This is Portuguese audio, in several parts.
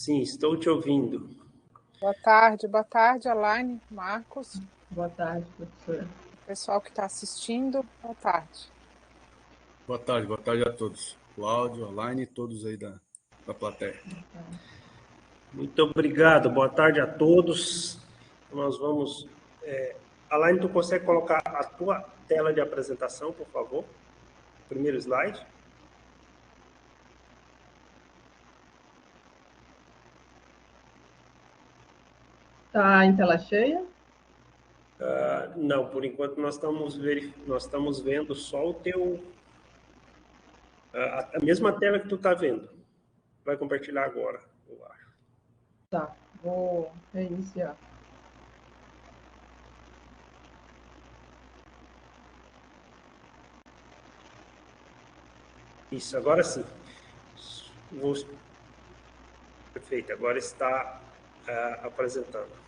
Sim, estou te ouvindo. Boa tarde, Alaine, Marcos. Boa tarde, professora. Pessoal que está assistindo, boa tarde. Boa tarde a todos. Cláudio, Alaine e todos aí da plateia. Muito obrigado, boa tarde a todos. Nós vamos... Alaine, tu consegue colocar a tua tela de apresentação, por favor? Primeiro slide. Está em tela cheia? Não, por enquanto nós estamos vendo só o teu... a mesma tela que tu está vendo. Vai compartilhar agora, eu acho. Tá, vou reiniciar. Isso, agora sim. Perfeito, agora está apresentando.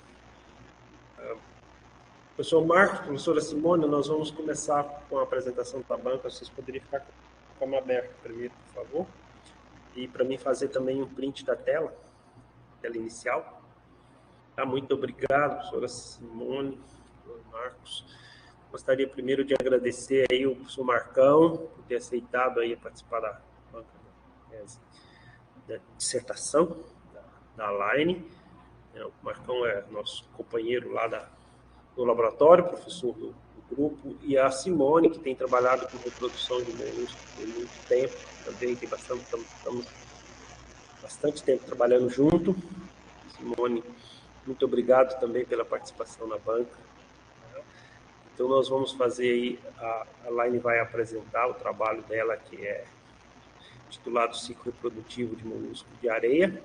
Professor Marcos, professora Simone, nós vamos começar com a apresentação da banca. Vocês poderiam ficar com a câmera aberta primeiro, por favor? E para mim fazer também um print da tela inicial. Tá, muito obrigado, professora Simone, professor Marcos. Gostaria primeiro de agradecer aí o professor Marcão por ter aceitado aí participar da banca da dissertação da Alaine. O Marcão é nosso companheiro lá do laboratório, professor do grupo, e a Simone, que tem trabalhado com reprodução de moluscos por muito tempo, também tem estamos bastante tempo trabalhando junto. Simone, muito obrigado também pela participação na banca. Então, nós vamos fazer aí, a Alaine vai apresentar o trabalho dela, que é titulado Ciclo Reprodutivo de Molusco de Areia,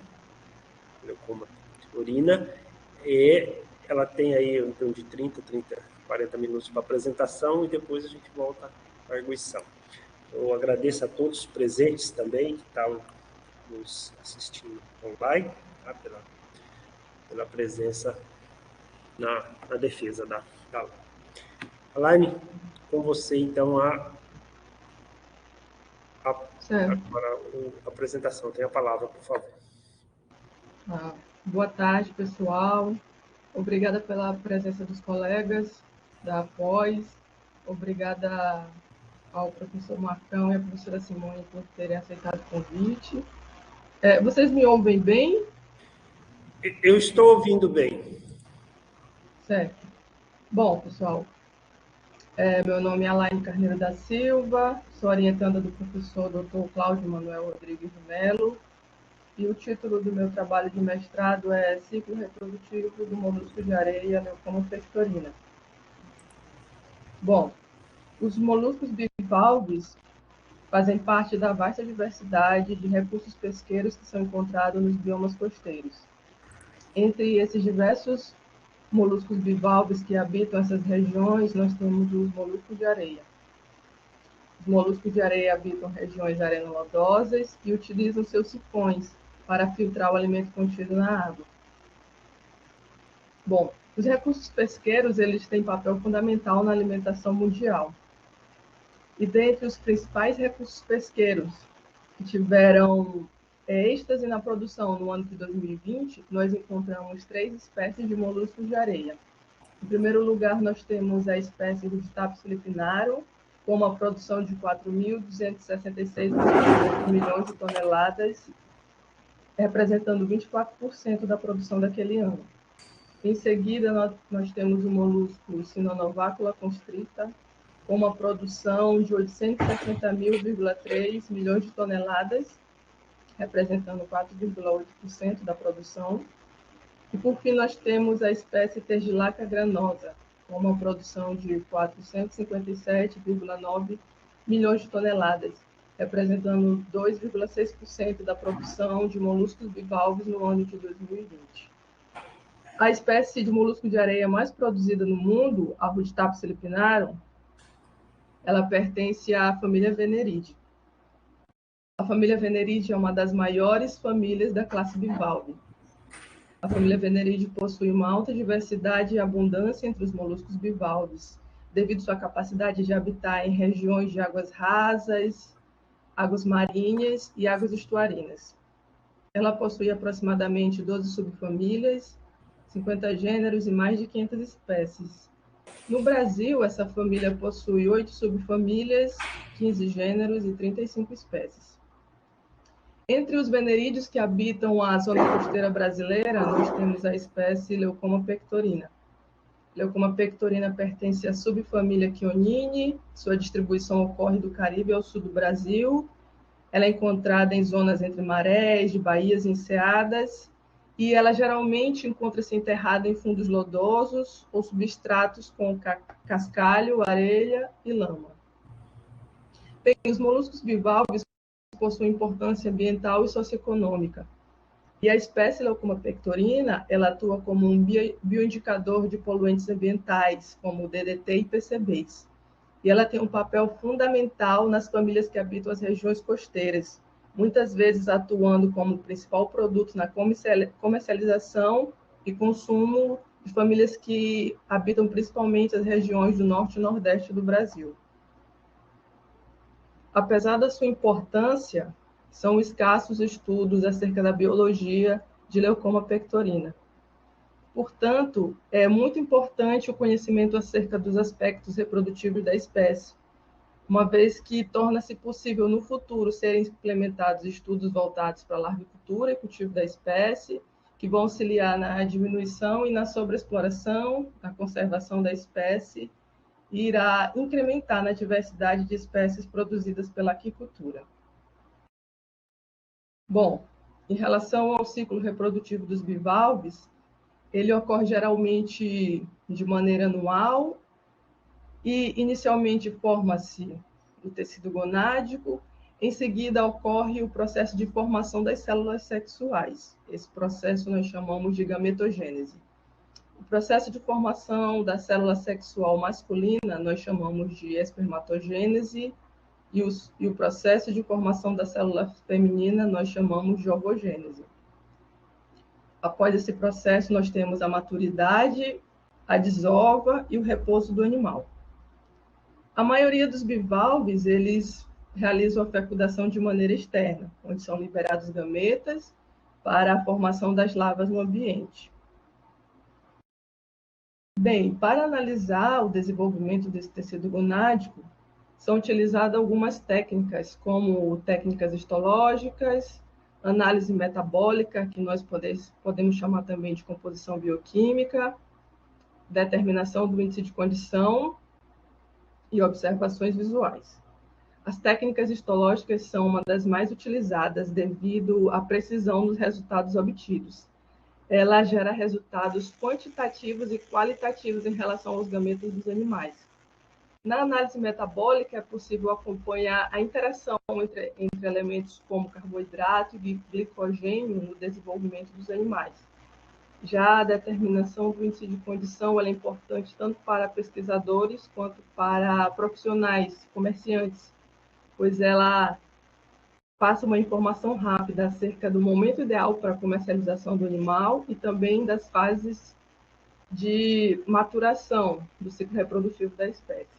Leucoma urina, e ela tem aí então de 40 minutos para apresentação e depois a gente volta à arguição. Eu agradeço a todos os presentes também que estavam nos assistindo online, tá? pela presença na defesa da aula. Alaine, com você então a apresentação. Tem a palavra, por favor. Boa tarde, pessoal. Obrigada pela presença dos colegas da pós. Obrigada ao professor Marcão e à professora Simone por terem aceitado o convite. Vocês me ouvem bem? Eu estou ouvindo bem. Certo. Bom, pessoal, meu nome é Alaine Carneiro da Silva, sou orientanda do professor Dr. Cláudio Manuel Rodrigues de Mello, e o título do meu trabalho de mestrado é Ciclo Reprodutivo do Molusco de Areia Leucoma fectorina. Bom, os moluscos bivalves fazem parte da vasta diversidade de recursos pesqueiros que são encontrados nos biomas costeiros. Entre esses diversos moluscos bivalves que habitam essas regiões, nós temos os moluscos de areia. Os moluscos de areia habitam regiões arenolodosas e utilizam seus sifões para filtrar o alimento contido na água. Bom, os recursos pesqueiros eles têm papel fundamental na alimentação mundial. E dentre os principais recursos pesqueiros que tiveram êxtase na produção no ano de 2020, nós encontramos 3 espécies de moluscos de areia. Em primeiro lugar, nós temos a espécie Ruditápis filipinarum, com uma produção de 4.266,8 milhões de toneladas, representando 24% da produção daquele ano. Em seguida, nós temos o molusco Sinonovacula constricta, com uma produção de 860,3 milhões de toneladas, representando 4,8% da produção. E, por fim, nós temos a espécie Tergilaca granosa, com uma produção de 457,9 milhões de toneladas, representando 2,6% da produção de moluscos bivalves no ano de 2020. A espécie de molusco de areia mais produzida no mundo, a Ruditápis filipinarum, ela pertence à família Veneridae. A família Veneridae é uma das maiores famílias da classe bivalve. A família Veneridae possui uma alta diversidade e abundância entre os moluscos bivalves, devido à sua capacidade de habitar em regiões de águas rasas, águas marinhas e águas estuarinas. Ela possui aproximadamente 12 subfamílias, 50 gêneros e mais de 500 espécies. No Brasil, essa família possui 8 subfamílias, 15 gêneros e 35 espécies. Entre os benerídeos que habitam a zona costeira brasileira, nós temos a espécie Leucoma pectorina. Leucoma pectorina pertence à subfamília Chionini, sua distribuição ocorre do Caribe ao sul do Brasil. Ela é encontrada em zonas entre marés, de baías e enseadas, e ela geralmente encontra-se enterrada em fundos lodosos ou substratos com cascalho, areia e lama. Bem, os moluscos bivalves possuem importância ambiental e socioeconômica. E a espécie Leucoma pectorina, ela atua como um bioindicador de poluentes ambientais, como DDT e PCBs. E ela tem um papel fundamental nas famílias que habitam as regiões costeiras, muitas vezes atuando como principal produto na comercialização e consumo de famílias que habitam principalmente as regiões do norte e nordeste do Brasil. Apesar da sua importância, são escassos estudos acerca da biologia de Leucoma pectorina. Portanto, é muito importante o conhecimento acerca dos aspectos reprodutivos da espécie, uma vez que torna-se possível no futuro serem implementados estudos voltados para a larvicultura e cultivo da espécie, que vão auxiliar na diminuição e na sobreexploração, na conservação da espécie, e irá incrementar na diversidade de espécies produzidas pela aquicultura. Bom, em relação ao ciclo reprodutivo dos bivalves, ele ocorre geralmente de maneira anual e inicialmente forma-se o tecido gonádico, em seguida ocorre o processo de formação das células sexuais. Esse processo nós chamamos de gametogênese. O processo de formação da célula sexual masculina nós chamamos de espermatogênese e o processo de formação da célula feminina nós chamamos de ovogênese. Após esse processo, nós temos a maturidade, a desova e o repouso do animal. A maioria dos bivalves, eles realizam a fecundação de maneira externa, onde são liberados gametas para a formação das larvas no ambiente. Bem, para analisar o desenvolvimento desse tecido gonádico, são utilizadas algumas técnicas, como técnicas histológicas, análise metabólica, que nós podemos chamar também de composição bioquímica, determinação do índice de condição e observações visuais. As técnicas histológicas são uma das mais utilizadas devido à precisão dos resultados obtidos. Ela gera resultados quantitativos e qualitativos em relação aos gametas dos animais. Na análise metabólica, é possível acompanhar a interação entre elementos como carboidrato e glicogênio no desenvolvimento dos animais. Já a determinação do índice de condição é importante tanto para pesquisadores quanto para profissionais, comerciantes, pois ela passa uma informação rápida acerca do momento ideal para a comercialização do animal e também das fases de maturação do ciclo reprodutivo da espécie.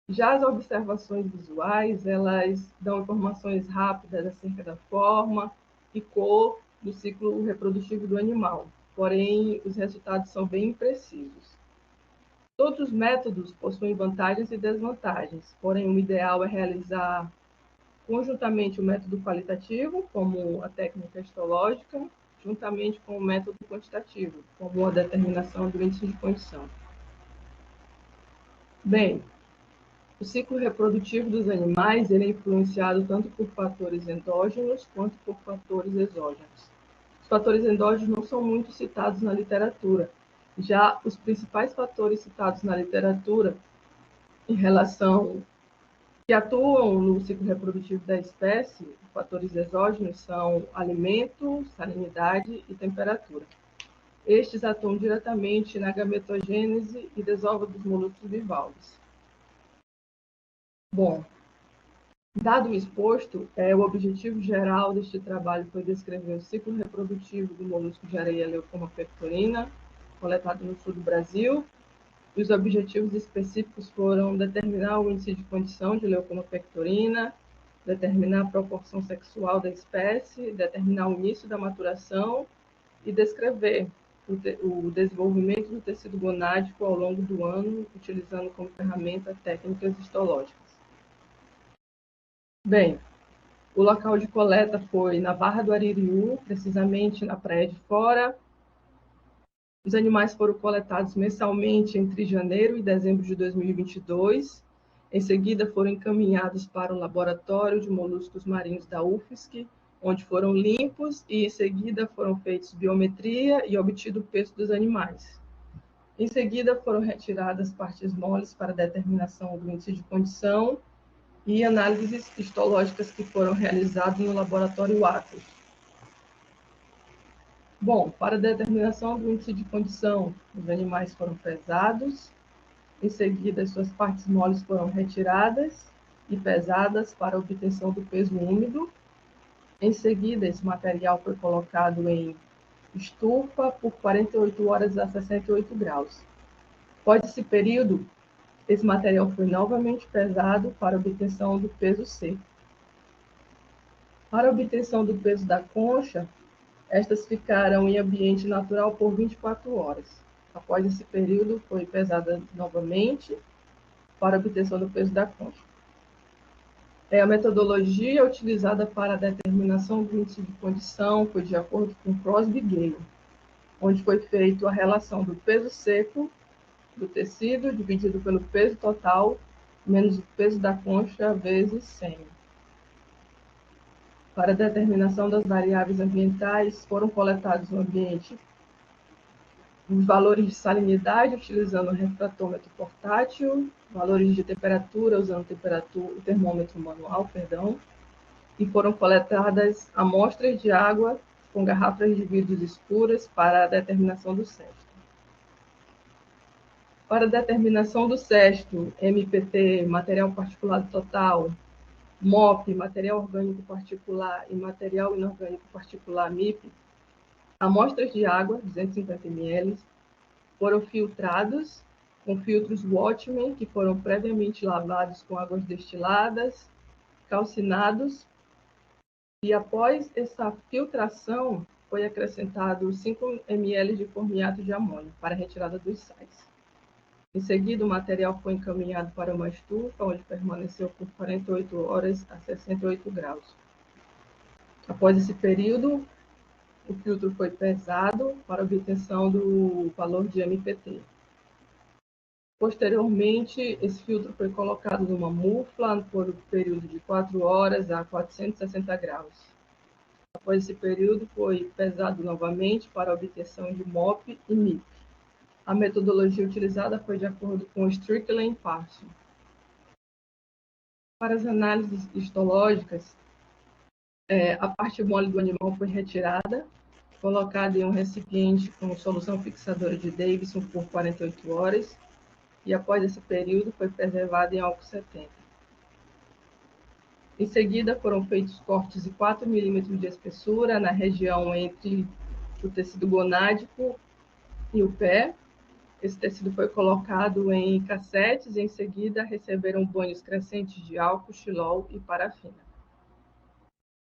Já as observações visuais, elas dão informações rápidas acerca da forma e cor do ciclo reprodutivo do animal, porém, os resultados são bem imprecisos. Todos os métodos possuem vantagens e desvantagens, porém, o ideal é realizar conjuntamente o método qualitativo, como a técnica histológica, juntamente com o método quantitativo, como a determinação do índice de condição. Bem, o ciclo reprodutivo dos animais ele é influenciado tanto por fatores endógenos quanto por fatores exógenos. Os fatores endógenos não são muito citados na literatura. Já os principais fatores citados na literatura em relação que atuam no ciclo reprodutivo da espécie, fatores exógenos são alimento, salinidade e temperatura. Estes atuam diretamente na gametogênese e desova dos moluscos bivalves. Bom, dado o exposto, o objetivo geral deste trabalho foi descrever o ciclo reprodutivo do molusco de areia Leucoma pectorina, coletado no sul do Brasil, e os objetivos específicos foram determinar o índice de condição de Leucoma pectorina, determinar a proporção sexual da espécie, determinar o início da maturação e descrever o desenvolvimento do tecido gonádico ao longo do ano, utilizando como ferramenta técnicas histológicas. Bem, o local de coleta foi na Barra do Aririú, precisamente na Praia de Fora. Os animais foram coletados mensalmente entre janeiro e dezembro de 2022. Em seguida, foram encaminhados para o laboratório de moluscos marinhos da UFSC, onde foram limpos e, em seguida, foram feitos biometria e obtido o peso dos animais. Em seguida, foram retiradas partes moles para determinação do índice de condição e análises histológicas que foram realizadas no laboratório Atos. Bom, para determinação do índice de condição, os animais foram pesados, em seguida, suas partes moles foram retiradas e pesadas para obtenção do peso úmido. Em seguida, esse material foi colocado em estufa por 48 horas a 68 graus. Após esse período, esse material foi novamente pesado para obtenção do peso seco. Para obtenção do peso da concha, estas ficaram em ambiente natural por 24 horas. Após esse período, foi pesada novamente para obtenção do peso da concha. A metodologia utilizada para a determinação do índice de condição foi de acordo com Crosby e Gale, onde foi feita a relação do peso seco do tecido dividido pelo peso total menos o peso da concha vezes 100. Para a determinação das variáveis ambientais, foram coletados no ambiente os valores de salinidade, utilizando o refratômetro portátil, valores de temperatura, usando o termômetro manual, e foram coletadas amostras de água com garrafas de vidro escuras para a determinação do cesto. Para a determinação do cesto, MPT, material particulado total, MOP, material orgânico particular, e material inorgânico particular, MIP, amostras de água, 250 ml, foram filtrados com filtros Watchman, que foram previamente lavados com águas destiladas, calcinados, e após essa filtração, foi acrescentado 5 ml de formiato de amônio para a retirada dos sais. Em seguida, o material foi encaminhado para uma estufa, onde permaneceu por 48 horas a 68 graus. Após esse período, o filtro foi pesado para obtenção do valor de MPT. Posteriormente, esse filtro foi colocado numa mufla por um período de 4 horas a 460 graus. Após esse período, foi pesado novamente para obtenção de MOP e MIP. A metodologia utilizada foi de acordo com Strickland e Parson. Para as análises histológicas, a parte mole do animal foi retirada, colocada em um recipiente com solução fixadora de Davidson por 48 horas, e após esse período foi preservada em álcool 70. Em seguida, foram feitos cortes de 4 milímetros de espessura na região entre o tecido gonádico e o pé. Esse tecido foi colocado em cassetes e, em seguida, receberam banhos crescentes de álcool, xilol e parafina.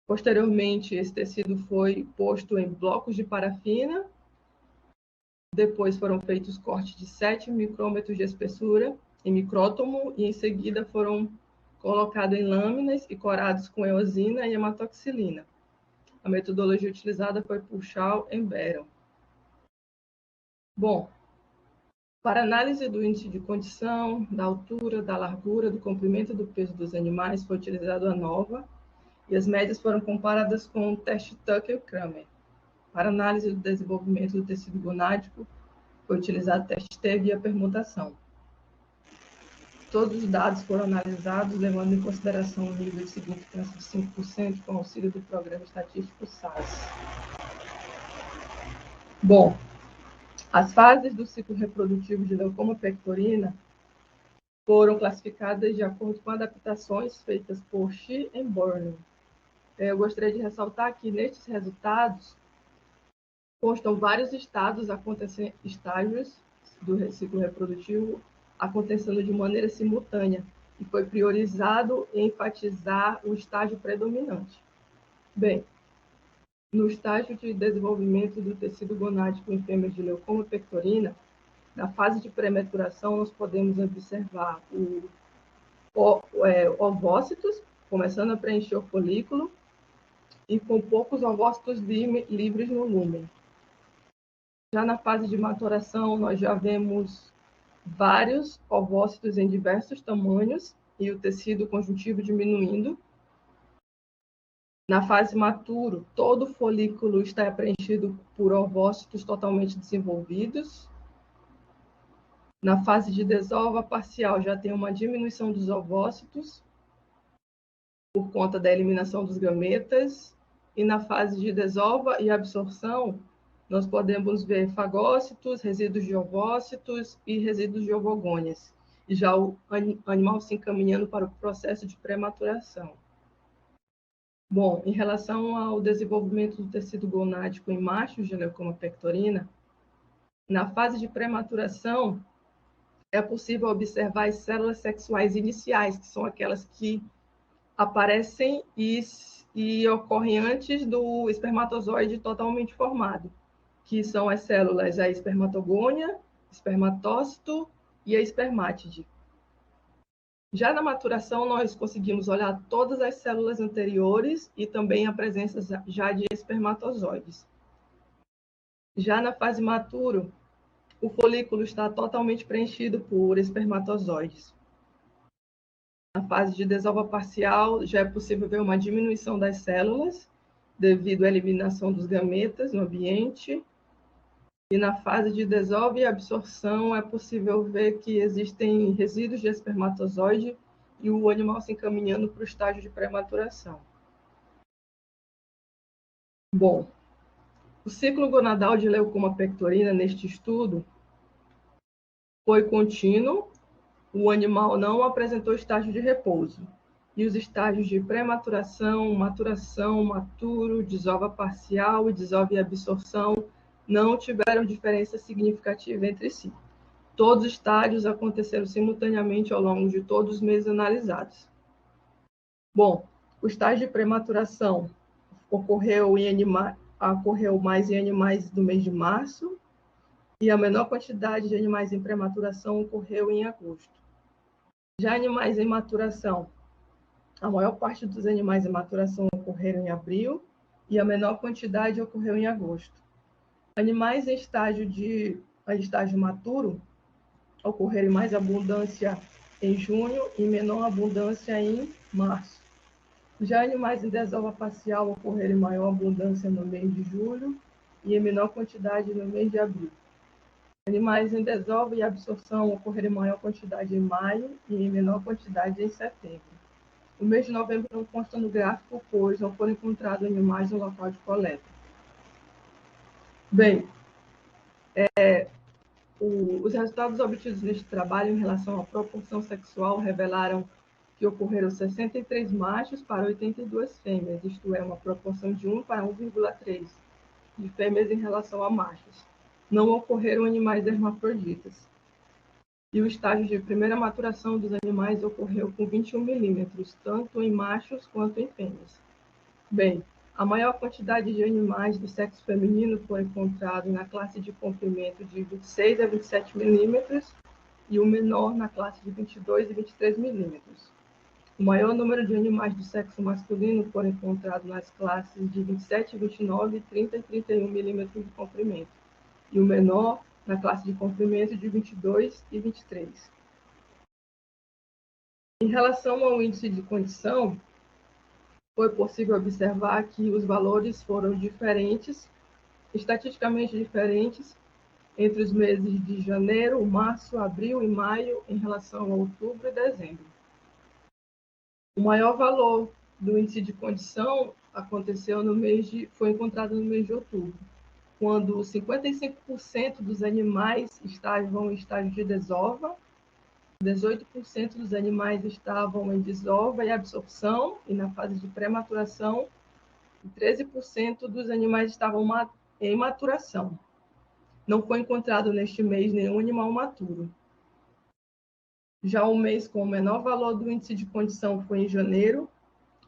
Posteriormente, esse tecido foi posto em blocos de parafina. Depois foram feitos cortes de 7 micrômetros de espessura em micrótomo e, em seguida, foram colocados em lâminas e corados com eosina e hematoxilina. A metodologia utilizada foi por Shaw e Barron. Bom, para análise do índice de condição, da altura, da largura, do comprimento e do peso dos animais, foi utilizado a ANOVA, e as médias foram comparadas com o teste Tucker e Kramer. Para análise do desenvolvimento do tecido gonádico, foi utilizado o teste T via permutação. Todos os dados foram analisados, levando em consideração o nível de significância de 5% com auxílio do programa estatístico SAS. Bom, as fases do ciclo reprodutivo de Leucoma pectorina foram classificadas de acordo com adaptações feitas por Shi e Burnham. Eu gostaria de ressaltar que nestes resultados constam vários estágios do ciclo reprodutivo acontecendo de maneira simultânea, e foi priorizado enfatizar o estágio predominante. Bem, no estágio de desenvolvimento do tecido gonádico em fêmeas de leucoma pectorina, na fase de pré-maturação, nós podemos observar ovócitos, começando a preencher o folículo, e com poucos ovócitos livres no lúmen. Já na fase de maturação, nós já vemos vários ovócitos em diversos tamanhos e o tecido conjuntivo diminuindo. Na fase maturo, todo o folículo está preenchido por ovócitos totalmente desenvolvidos. Na fase de desova parcial, já tem uma diminuição dos ovócitos por conta da eliminação dos gametas. E na fase de desova e absorção, nós podemos ver fagócitos, resíduos de ovócitos e resíduos de ovogônias. E já o animal se encaminhando para o processo de pré-maturação. Bom, em relação ao desenvolvimento do tecido gonádico em machos de leucoma pectorina, na fase de pré-maturação, é possível observar as células sexuais iniciais, que são aquelas que aparecem e ocorrem antes do espermatozoide totalmente formado, que são as células, a espermatogônia, espermatócito e a espermátide. Já na maturação, nós conseguimos olhar todas as células anteriores e também a presença já de espermatozoides. Já na fase maturo, o folículo está totalmente preenchido por espermatozoides. Na fase de desova parcial, já é possível ver uma diminuição das células devido à eliminação dos gametas no ambiente. E na fase de desova e absorção, é possível ver que existem resíduos de espermatozoide e o animal se encaminhando para o estágio de pré-maturação. Bom, o ciclo gonadal de leucoma pectorina neste estudo foi contínuo, o animal não apresentou estágio de repouso. E os estágios de pré-maturação, maturação, maturo, desova parcial e desova e absorção não tiveram diferença significativa entre si. Todos os estágios aconteceram simultaneamente ao longo de todos os meses analisados. Bom, o estágio de prematuração ocorreu mais em animais do mês de março e a menor quantidade de animais em prematuração ocorreu em agosto. Já animais em maturação, a maior parte dos animais em maturação ocorreram em abril e a menor quantidade ocorreu em agosto. Animais em estágio maturo ocorreram em mais abundância em junho e menor abundância em março. Já animais em desova parcial ocorreram em maior abundância no mês de julho e em menor quantidade no mês de abril. Animais em desova e absorção ocorreram em maior quantidade em maio e em menor quantidade em setembro. O mês de novembro não consta no gráfico, pois não foram encontrados animais no local de coleta. Bem, os resultados obtidos neste trabalho em relação à proporção sexual revelaram que ocorreram 63 machos para 82 fêmeas, isto é, uma proporção de 1 para 1,3 de fêmeas em relação a machos. Não ocorreram animais hermafroditas. E o estágio de primeira maturação dos animais ocorreu com 21 milímetros, tanto em machos quanto em fêmeas. Bem, a maior quantidade de animais do sexo feminino foi encontrado na classe de comprimento de 26 a 27 milímetros e o menor na classe de 22 e 23 milímetros. O maior número de animais do sexo masculino foram encontrados nas classes de 27, 29, 30 e 31 milímetros de comprimento, e o menor na classe de comprimento de 22 e 23. Em relação ao índice de condição, foi possível observar que os valores foram diferentes, estatisticamente diferentes, entre os meses de janeiro, março, abril e maio, em relação a outubro e dezembro. O maior valor do índice de condição foi encontrado no mês de outubro, quando 55% dos animais estavam em estágio de desova, 18% dos animais estavam em desova e absorção e na fase de pré-maturação, e 13% dos animais estavam em maturação. Não foi encontrado neste mês nenhum animal maturo. Já o mês com o menor valor do índice de condição foi em janeiro,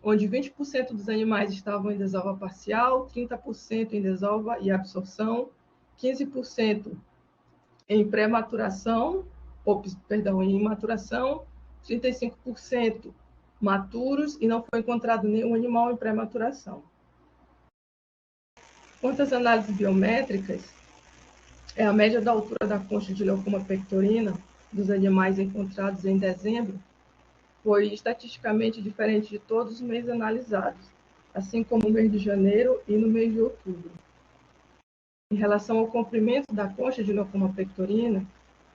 onde 20% dos animais estavam em desova parcial, 30% em desova e absorção, 15% em pré-maturação, em maturação, 35% maturos e não foi encontrado nenhum animal em pré-maturação. Quanto às análises biométricas, a média da altura da concha de Leucoma pectorina dos animais encontrados em dezembro foi estatisticamente diferente de todos os meses analisados, assim como no mês de janeiro e no mês de outubro. Em relação ao comprimento da concha de Leucoma pectorina,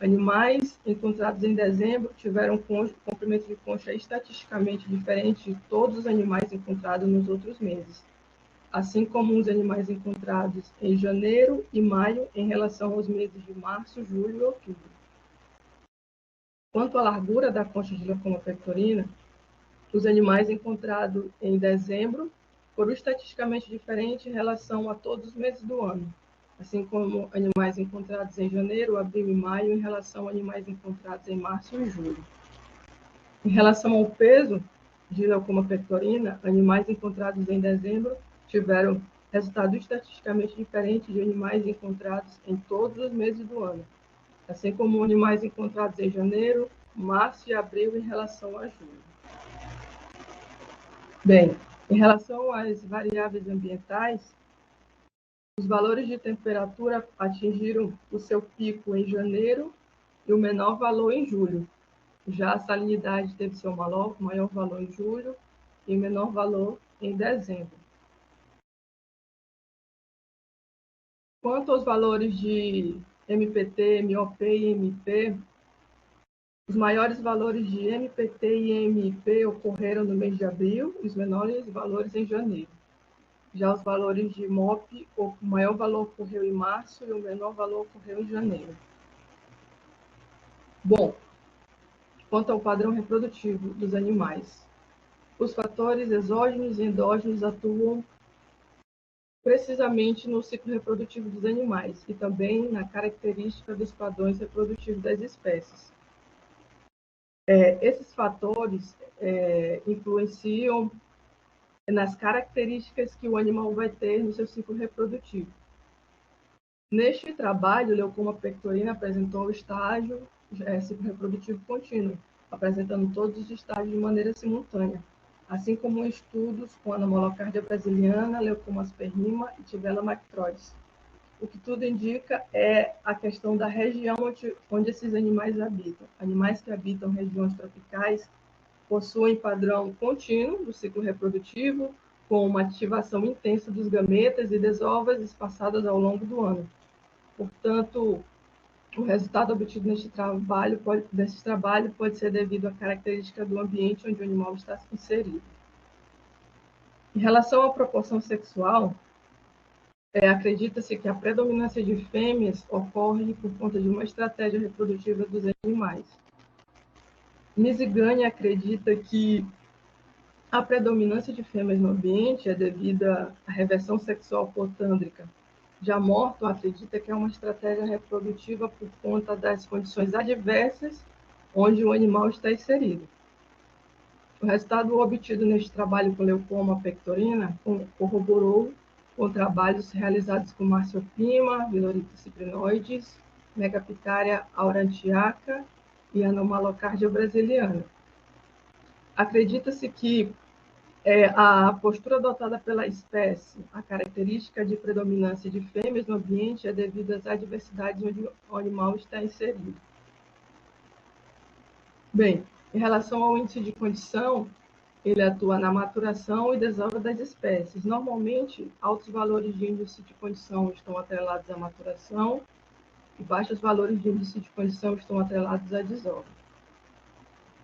animais encontrados em dezembro tiveram comprimento de concha estatisticamente diferente de todos os animais encontrados nos outros meses, assim como os animais encontrados em janeiro e maio em relação aos meses de março, julho e outubro. Quanto à largura da concha de Leucoma pectorina, os animais encontrados em dezembro foram estatisticamente diferentes em relação a todos os meses do ano, assim como animais encontrados em janeiro, abril e maio em relação a animais encontrados em março e julho. Em relação ao peso de Leucoma pectorina, animais encontrados em dezembro tiveram resultado estatisticamente diferente de animais encontrados em todos os meses do ano, assim como animais encontrados em janeiro, março e abril em relação a julho. Bem, em relação às variáveis ambientais, os valores de temperatura atingiram o seu pico em janeiro e o menor valor em julho. Já a salinidade teve seu maior valor em julho e menor valor em dezembro. Quanto aos valores de MPT, MOP e MP, os maiores valores de MPT e MP ocorreram no mês de abril e os menores valores em janeiro. Já os valores de MOP, o maior valor ocorreu em março e o menor valor ocorreu em janeiro. Bom, quanto ao padrão reprodutivo dos animais, os fatores exógenos e endógenos atuam precisamente no ciclo reprodutivo dos animais e também na característica dos padrões reprodutivos das espécies. Esses fatores influenciam nas características que o animal vai ter no seu ciclo reprodutivo. Neste trabalho, Leucoma pectorina apresentou o estágio ciclo reprodutivo contínuo, apresentando todos os estágios de maneira simultânea, assim como estudos com anomalocardia brasiliana, Leucoma asperrima e Tibella mactroides. O que tudo indica é a questão da região onde esses animais habitam. Animais que habitam regiões tropicais possuem padrão contínuo do ciclo reprodutivo, com uma ativação intensa dos gametas e desovas espaçadas ao longo do ano. Portanto, o resultado obtido neste trabalho pode ser devido à característica do ambiente onde o animal está inserido. Em relação à proporção sexual, acredita-se que a predominância de fêmeas ocorre por conta de uma estratégia reprodutiva dos animais. Misigani acredita que a predominância de fêmeas no ambiente é devida à reversão sexual potândrica. Já Morton acredita que é uma estratégia reprodutiva por conta das condições adversas onde o animal está inserido. O resultado obtido neste trabalho com Leucoma pectorina corroborou com trabalhos realizados com Marsiopima, Viloritis ciprinoides, Megapitaria aurantiaca e Anomalocardia brasiliana. Acredita-se que a postura adotada pela espécie, a característica de predominância de fêmeas no ambiente é devido às adversidades onde o animal está inserido. Bem, em relação ao índice de condição, ele atua na maturação e desova das espécies. Normalmente, altos valores de índice de condição estão atrelados à maturação e baixos valores de índice de condição estão atrelados à desova.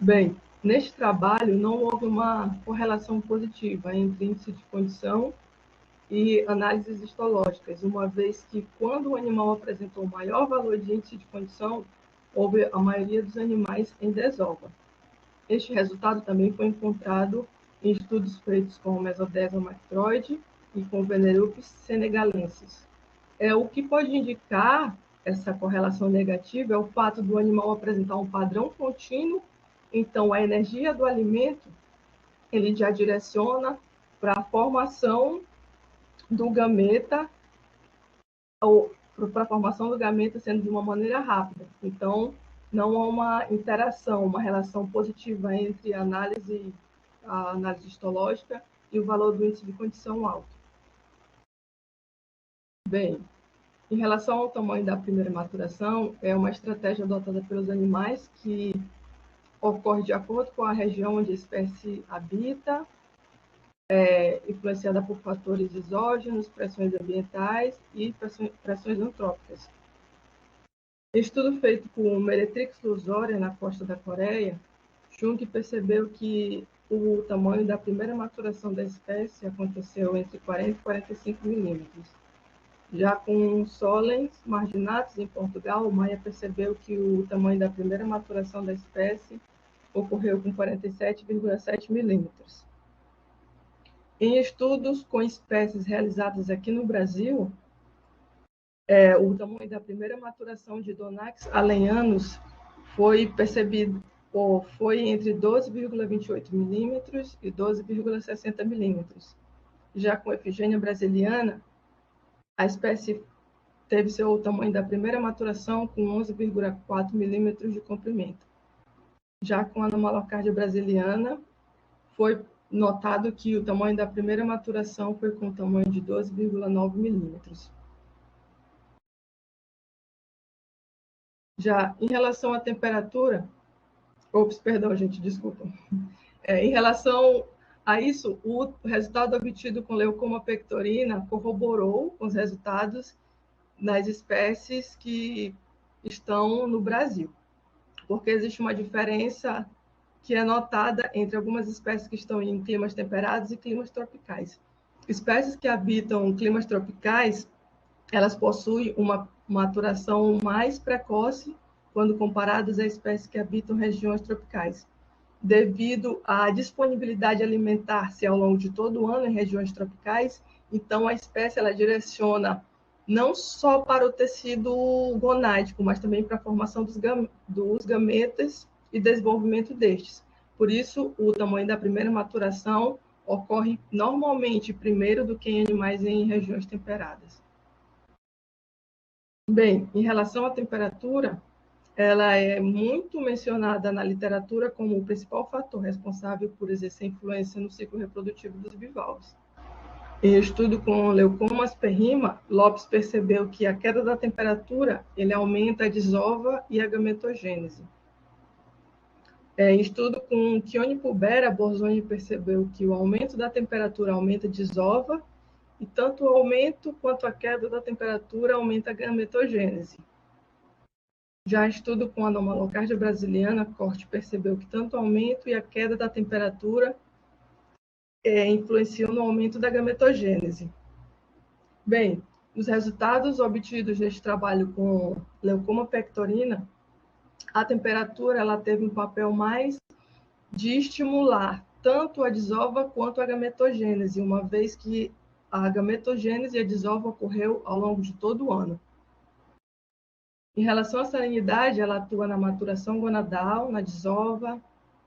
Bem, neste trabalho não houve uma correlação positiva entre índice de condição e análises histológicas, uma vez que quando o animal apresentou maior valor de índice de condição, houve a maioria dos animais em desova. Este resultado também foi encontrado em estudos feitos com o Mesodesma mactroide e com o Venerupes senegalensis. O que pode indicar essa correlação negativa é o fato do animal apresentar um padrão contínuo, então a energia do alimento ele já direciona para a formação do gameta, ou para a formação do gameta sendo de uma maneira rápida. Então, não há uma interação, uma relação positiva entre a análise histológica e o valor do índice de condição alto. Bem, em relação ao tamanho da primeira maturação, é uma estratégia adotada pelos animais que ocorre de acordo com a região onde a espécie habita, influenciada por fatores exógenos, pressões ambientais e pressões antrópicas. Estudo feito por Meretrix Lusória, na costa da Coreia, Jung percebeu que o tamanho da primeira maturação da espécie aconteceu entre 40 e 45 milímetros. Já com Solens marginatus, em Portugal, Maia percebeu que o tamanho da primeira maturação da espécie ocorreu com 47,7 milímetros. Em estudos com espécies realizados aqui no Brasil, o tamanho da primeira maturação de Donax alenianus foi percebido, foi entre 12,28 milímetros e 12,60 milímetros. Já com Efigênia brasiliana, a espécie teve seu tamanho da primeira maturação com 11,4 milímetros de comprimento. Já com a Anomalocardia brasiliana, foi notado que o tamanho da primeira maturação foi com o tamanho de 12,9 milímetros. Já em relação à temperatura, em relação a isso, o resultado obtido com Leucoma pectorina corroborou com os resultados nas espécies que estão no Brasil, porque existe uma diferença que é notada entre algumas espécies que estão em climas temperados e climas tropicais. Espécies que habitam climas tropicais, elas possuem uma maturação mais precoce quando comparadas a espécies que habitam regiões tropicais. Devido à disponibilidade alimentar ser ao longo de todo o ano em regiões tropicais, então a espécie ela direciona não só para o tecido gonádico, mas também para a formação dos gametas e desenvolvimento destes. Por isso, o tamanho da primeira maturação ocorre normalmente primeiro do que em animais em regiões temperadas. Bem, em relação à temperatura, ela é muito mencionada na literatura como o principal fator responsável por exercer influência no ciclo reprodutivo dos bivalves. Em estudo com Leucoma asperrima, Lopes percebeu que a queda da temperatura ele aumenta a desova e a gametogênese. Em estudo com Chione Pubera, Borzoni percebeu que o aumento da temperatura aumenta a desova e tanto o aumento quanto a queda da temperatura aumenta a gametogênese. Já em estudo com a Anomalocardia brasiliana, Corte percebeu que tanto o aumento e a queda da temperatura influenciam no aumento da gametogênese. Bem, os resultados obtidos neste trabalho com Leucoma pectorina, a temperatura ela teve um papel mais de estimular tanto a desova quanto a gametogênese, uma vez que a gametogênese e a desova ocorreu ao longo de todo o ano. Em relação à salinidade, ela atua na maturação gonadal, na desova,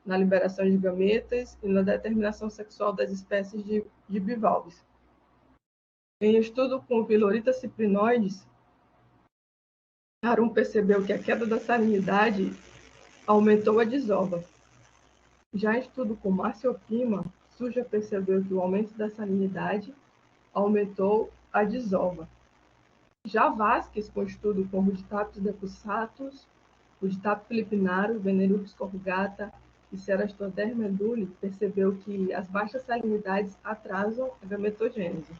na liberação de gametas e na determinação sexual das espécies de bivalves. Em estudo com Pylorhynthus cyprinoides, Harum percebeu que a queda da salinidade aumentou a desova. Já em estudo com Marciopima, Suja percebeu que o aumento da salinidade aumentou a desova. Já Vasquez, com estudo com Ruditaptus decussatus, Ruditaptus filipinarum, Venerupes corrugata e Cerastoderma edule, percebeu que as baixas salinidades atrasam a gametogênese.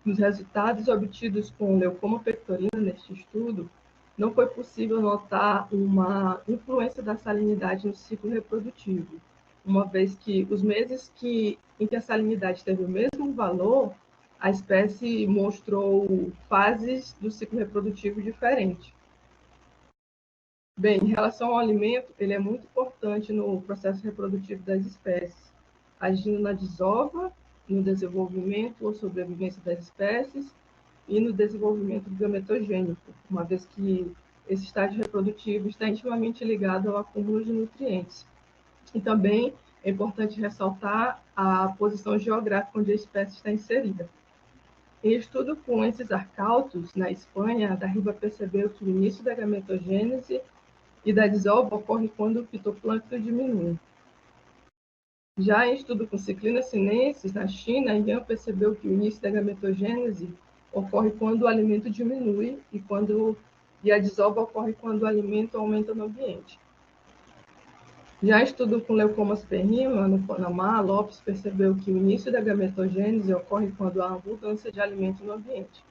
Nos resultados obtidos com Leucoma pectorina neste estudo, não foi possível notar uma influência da salinidade no ciclo reprodutivo, uma vez que os meses em que a salinidade teve o mesmo valor, a espécie mostrou fases do ciclo reprodutivo diferentes. Bem, em relação ao alimento, ele é muito importante no processo reprodutivo das espécies, agindo na desova, no desenvolvimento ou sobrevivência das espécies, e no desenvolvimento gametogênico, uma vez que esse estágio reprodutivo está intimamente ligado ao acúmulo de nutrientes. E também é importante ressaltar a posição geográfica onde a espécie está inserida. Em estudo com esses arcautos, na Espanha, a Darriba percebeu que o início da gametogênese e da desova ocorre quando o fitoplâncton diminui. Já em estudo com Ciclina sinensis, na China, Yang percebeu que o início da gametogênese ocorre quando o alimento diminui e a desova ocorre quando o alimento aumenta no ambiente. Já em estudo com Leucomas perrima, no Panamá, Lopes percebeu que o início da gametogênese ocorre quando há abundância de alimento no ambiente.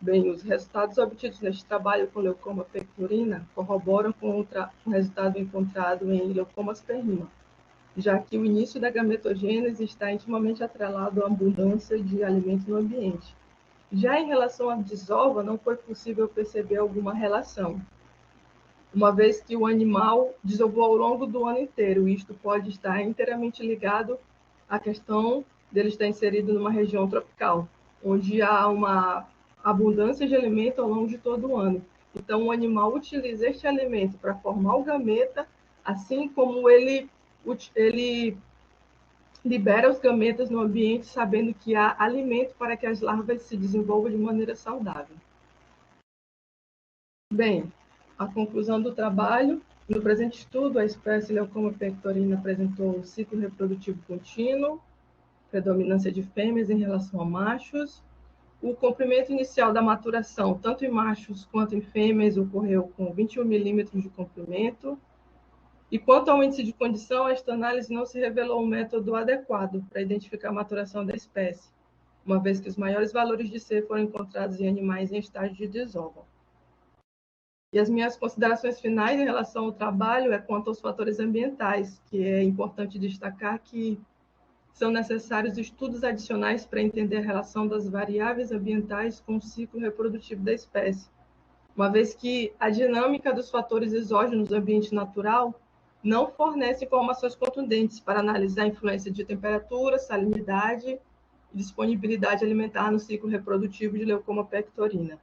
Bem, os resultados obtidos neste trabalho com Leucoma pectorina corroboram com o resultado encontrado em Leucomas perrima, já que o início da gametogênese está intimamente atrelado à abundância de alimento no ambiente. Já em relação à desova, não foi possível perceber alguma relação, uma vez que o animal desovou ao longo do ano inteiro. Isto pode estar inteiramente ligado à questão dele estar inserido numa região tropical, onde há uma abundância de alimento ao longo de todo o ano. Então, o animal utiliza este alimento para formar o gameta, assim como ele libera os gametas no ambiente, sabendo que há alimento para que as larvas se desenvolvam de maneira saudável. Bem, a conclusão do trabalho: no presente estudo, a espécie Leucoma pectorina apresentou um ciclo reprodutivo contínuo, predominância de fêmeas em relação a machos. O comprimento inicial da maturação, tanto em machos quanto em fêmeas, ocorreu com 21 milímetros de comprimento. E quanto ao índice de condição, esta análise não se revelou um método adequado para identificar a maturação da espécie, uma vez que os maiores valores de C foram encontrados em animais em estágio de desova. E as minhas considerações finais em relação ao trabalho é quanto aos fatores ambientais, que é importante destacar que são necessários estudos adicionais para entender a relação das variáveis ambientais com o ciclo reprodutivo da espécie, uma vez que a dinâmica dos fatores exógenos do ambiente natural não fornece informações contundentes para analisar a influência de temperatura, salinidade e disponibilidade alimentar no ciclo reprodutivo de Leucoma pectorina.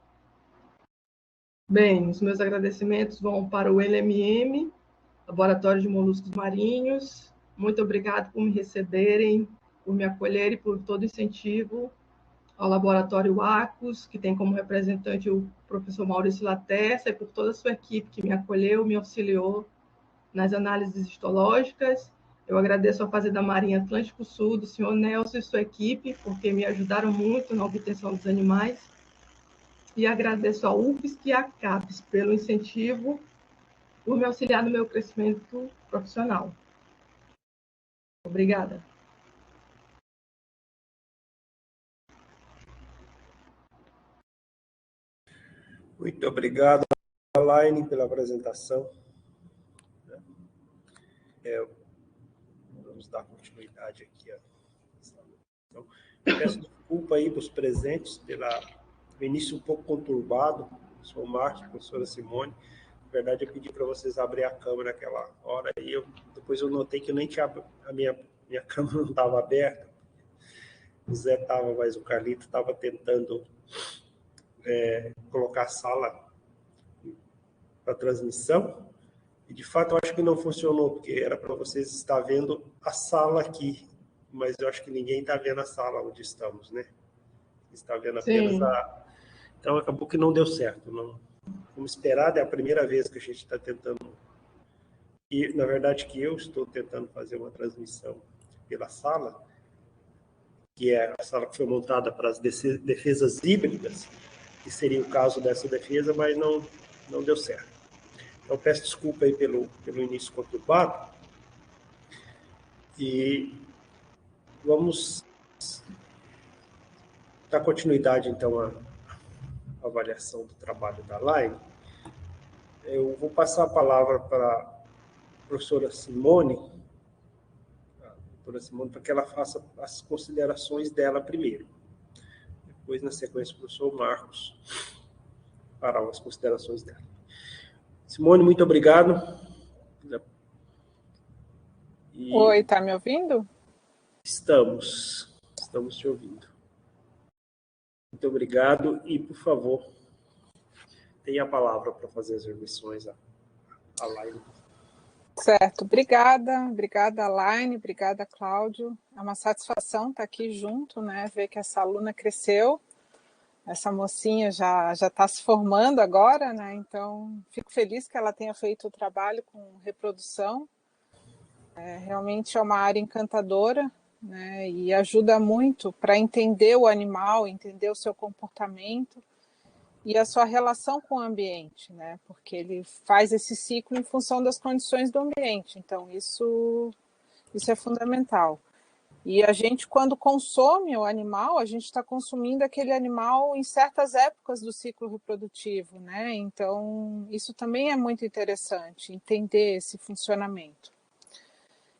Bem, os meus agradecimentos vão para o LMM, Laboratório de Moluscos Marinhos. Muito obrigado por me receberem, por me acolherem, por todo o incentivo. Ao Laboratório ACUS, que tem como representante o professor Maurício Laterça, e por toda a sua equipe que me acolheu, me auxiliou nas análises histológicas. Eu agradeço à Fazenda Marinha Atlântico Sul, do senhor Nelson e sua equipe, porque me ajudaram muito na obtenção dos animais. E agradeço ao UFSC e à CAPES pelo incentivo, por me auxiliar no meu crescimento profissional. Obrigada. Muito obrigado, Alaine, pela apresentação. Vamos dar continuidade aqui. Então, peço desculpa aí para os presentes pelo início um pouco conturbado. Sou o Marcos, professora Simone. Na verdade, eu pedi para vocês abrir a câmera naquela hora e depois eu notei que eu nem tinha, a minha câmera não estava aberta. O Zé estava, mas o Carlito estava tentando colocar a sala para transmissão. E, de fato, eu acho que não funcionou, porque era para vocês estar vendo a sala aqui, mas eu acho que ninguém está vendo a sala onde estamos, né? Está vendo apenas Sim. Então, acabou que não deu certo. Não. Vamos esperar, é a primeira vez que a gente está tentando... E, na verdade, que eu estou tentando fazer uma transmissão pela sala, que é a sala que foi montada para as defesas híbridas, que seria o caso dessa defesa, mas não deu certo. Então, peço desculpa aí pelo início conturbado. E vamos dar continuidade, então, à avaliação do trabalho da Laine. Eu vou passar a palavra para a professora Simone, para que ela faça as considerações dela primeiro. Depois, na sequência, o professor Marcos fará as considerações dela. Simone, muito obrigado. Oi, está me ouvindo? Estamos te ouvindo. Muito obrigado e, por favor, tenha a palavra para fazer as remissões à live. Certo, obrigada, Alaine, obrigada, Cláudio. É uma satisfação estar aqui junto, né? Ver que essa aluna cresceu, essa mocinha já está se formando agora, né? Então, fico feliz que ela tenha feito o trabalho com reprodução. Realmente é uma área encantadora, né? E ajuda muito para entender o animal, entender o seu comportamento e a sua relação com o ambiente, né? Porque ele faz esse ciclo em função das condições do ambiente. Então, isso é fundamental. E a gente, quando consome o animal, a gente está consumindo aquele animal em certas épocas do ciclo reprodutivo, né? Então, isso também é muito interessante, entender esse funcionamento.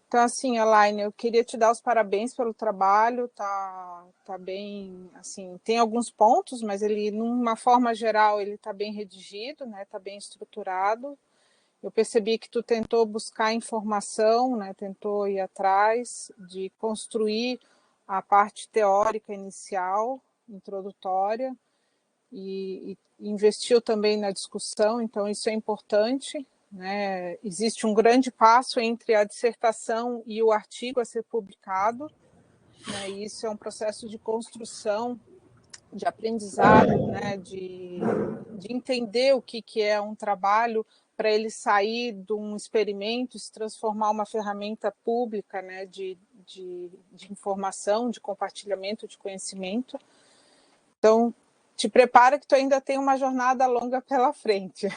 Então, assim, Alaine, eu queria te dar os parabéns pelo trabalho, tá bem, assim, tem alguns pontos, mas ele, numa forma geral, ele está bem redigido, né, está bem estruturado. Eu percebi que tu tentou buscar informação, né, tentou ir atrás de construir a parte teórica inicial, introdutória, e investiu também na discussão, então isso é importante, né? Existe um grande passo entre a dissertação e o artigo a ser publicado, né? E isso é um processo de construção, de aprendizado, né? de entender o que é um trabalho para ele sair de um experimento, se transformar uma ferramenta pública, né? de informação, de compartilhamento de conhecimento. Então, te prepara que tu ainda tem uma jornada longa pela frente.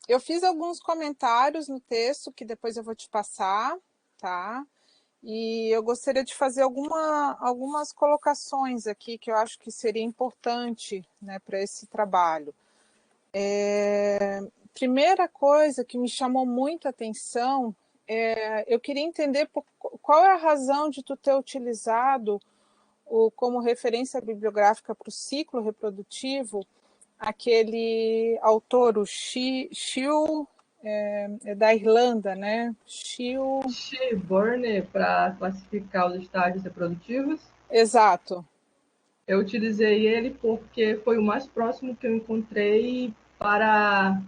Eu fiz alguns comentários no texto que depois eu vou te passar, tá? E eu gostaria de fazer algumas colocações aqui que eu acho que seria importante, né, para esse trabalho. Primeira coisa que me chamou muita atenção, eu queria entender qual é a razão de tu ter utilizado como referência bibliográfica para o ciclo reprodutivo aquele autor, o Shiel, da Irlanda, né? Burner, para classificar os estágios reprodutivos. Exato. Eu utilizei ele porque foi o mais próximo que eu encontrei para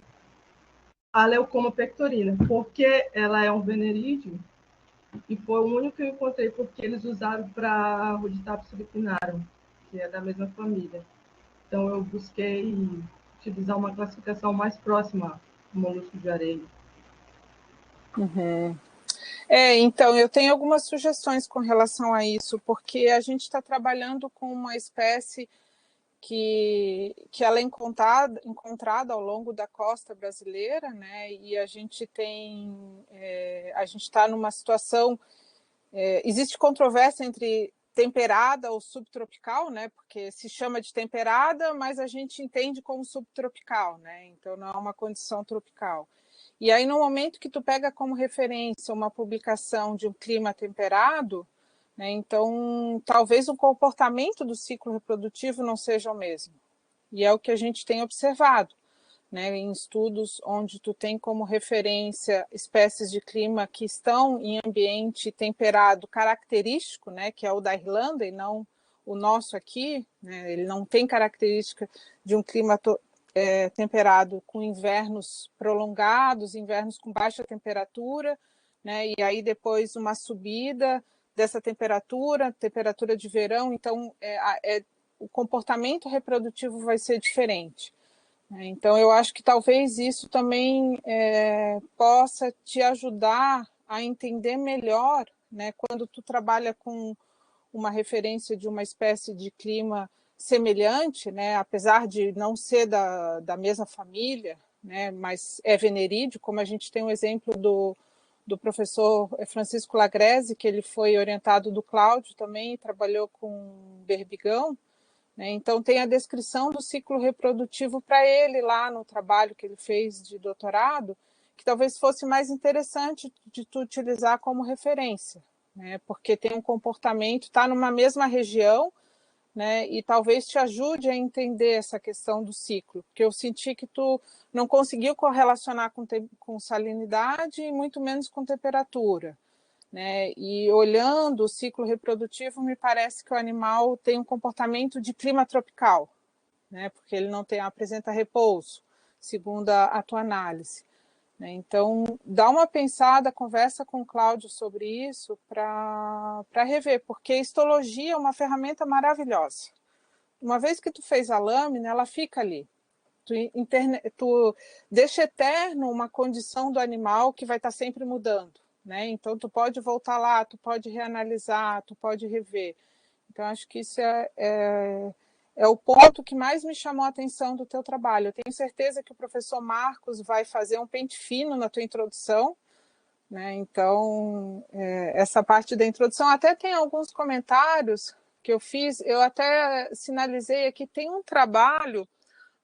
a Leucoma pectorina, porque ela é um venerídeo e foi o único que eu encontrei porque eles usaram para Rhoditapes supinarum, que é da mesma família. Então eu busquei utilizar uma classificação mais próxima do molusco de areia. Uhum. Então, eu tenho algumas sugestões com relação a isso, porque a gente está trabalhando com uma espécie que ela é encontrada ao longo da costa brasileira, né? E a gente está numa situação, existe controvérsia entre temperada ou subtropical, né? Porque se chama de temperada, mas a gente entende como subtropical, né? Então não é uma condição tropical. E aí, no momento que tu pega como referência uma publicação de um clima temperado, né, então talvez o comportamento do ciclo reprodutivo não seja o mesmo. E é o que a gente tem observado, né, em estudos onde tu tem como referência espécies de clima que estão em ambiente temperado característico, né, que é o da Irlanda e não o nosso aqui, né, ele não tem característica de um clima temperado com invernos prolongados, invernos com baixa temperatura, né? E aí depois uma subida dessa temperatura de verão, então o comportamento reprodutivo vai ser diferente. Né? Então eu acho que talvez isso também possa te ajudar a entender melhor, né? Quando tu trabalha com uma referência de uma espécie de clima semelhante, né, apesar de não ser da mesma família, né, mas é venerídeo, como a gente tem um exemplo do professor Francisco Lagrese, que ele foi orientado do Cláudio também, e trabalhou com berbigão, né, então tem a descrição do ciclo reprodutivo para ele lá no trabalho que ele fez de doutorado, que talvez fosse mais interessante de tu utilizar como referência, né, porque tem um comportamento, está numa mesma região, né, e talvez te ajude a entender essa questão do ciclo, porque eu senti que tu não conseguiu correlacionar com salinidade e muito menos com temperatura, né? E olhando o ciclo reprodutivo, me parece que o animal tem um comportamento de clima tropical, né? Porque ele não apresenta repouso, segundo a tua análise. Né? Então, dá uma pensada, conversa com o Cláudio sobre isso para rever, porque a histologia é uma ferramenta maravilhosa. Uma vez que tu fez a lâmina, ela fica ali. Tu deixa eterno uma condição do animal que vai estar sempre mudando. Né? Então, tu pode voltar lá, tu pode reanalisar, tu pode rever. Então, acho que isso é o ponto que mais me chamou a atenção do teu trabalho. Eu tenho certeza que o professor Marcos vai fazer um pente fino na tua introdução, né? Então, essa parte da introdução, até tem alguns comentários que eu fiz, eu até sinalizei aqui, tem um trabalho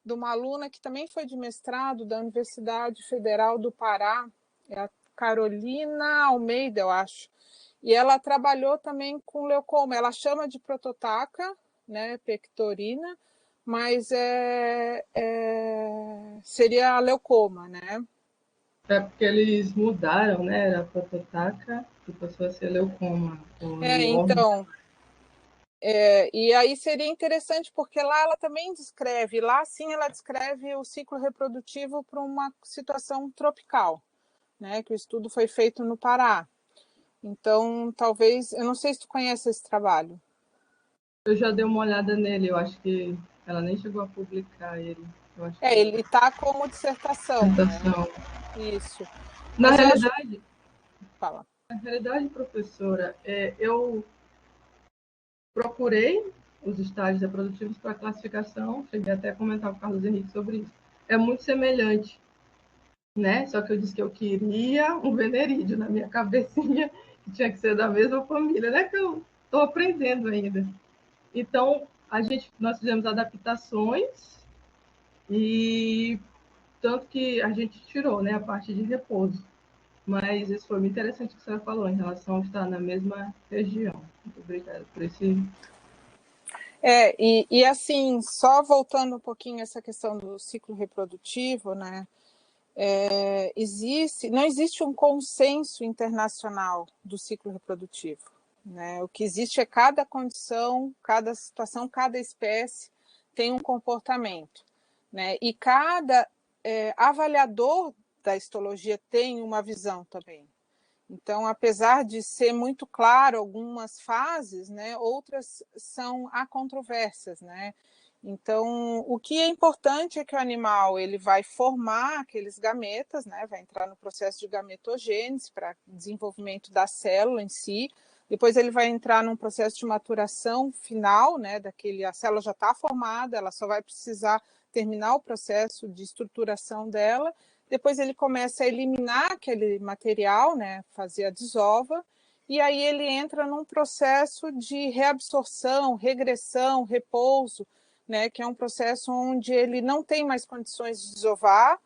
de uma aluna que também foi de mestrado da Universidade Federal do Pará, é a Carolina Almeida, eu acho, e ela trabalhou também com leucoma, ela chama de prototaca, né, pectorina, mas seria a leucoma, né? É porque eles mudaram, né? Era prototaca e passou a ser leucoma. Então, e aí seria interessante, porque lá ela também descreve, lá sim ela descreve o ciclo reprodutivo para uma situação tropical, né? Que o estudo foi feito no Pará. Então, talvez, eu não sei se tu conhece esse trabalho. Eu já dei uma olhada nele, eu acho que ela nem chegou a publicar ele. Eu acho que Ele está como dissertação, né? Isso. Na Mas realidade, Fala. Na realidade, professora, eu procurei os estágios reprodutivos para classificação, cheguei até a comentar com o Carlos Henrique sobre isso. É muito semelhante, né? Só que eu disse que eu queria um venerídeo na minha cabecinha, que tinha que ser da mesma família, né? Que eu estou aprendendo ainda. Então, nós fizemos adaptações e tanto que a gente tirou, né, a parte de repouso. Mas isso foi muito interessante o que a senhora falou em relação a estar na mesma região. Muito obrigada por esse. E assim, só voltando um pouquinho essa questão do ciclo reprodutivo, né? Não existe um consenso internacional do ciclo reprodutivo. Né? O que existe é cada condição, cada situação, cada espécie tem um comportamento. Né? E cada avaliador da histologia tem uma visão também. Então, apesar de ser muito claro algumas fases, né, outras há controvérsias, né? Então, o que é importante é que o animal ele vai formar aqueles gametas, né, vai entrar no processo de gametogênese para desenvolvimento da célula em si. Depois ele vai entrar num processo de maturação final, né, a célula já está formada, ela só vai precisar terminar o processo de estruturação dela. Depois ele começa a eliminar aquele material, né, fazer a desova, e aí ele entra num processo de reabsorção, regressão, repouso, né, que é um processo onde ele não tem mais condições de desovar,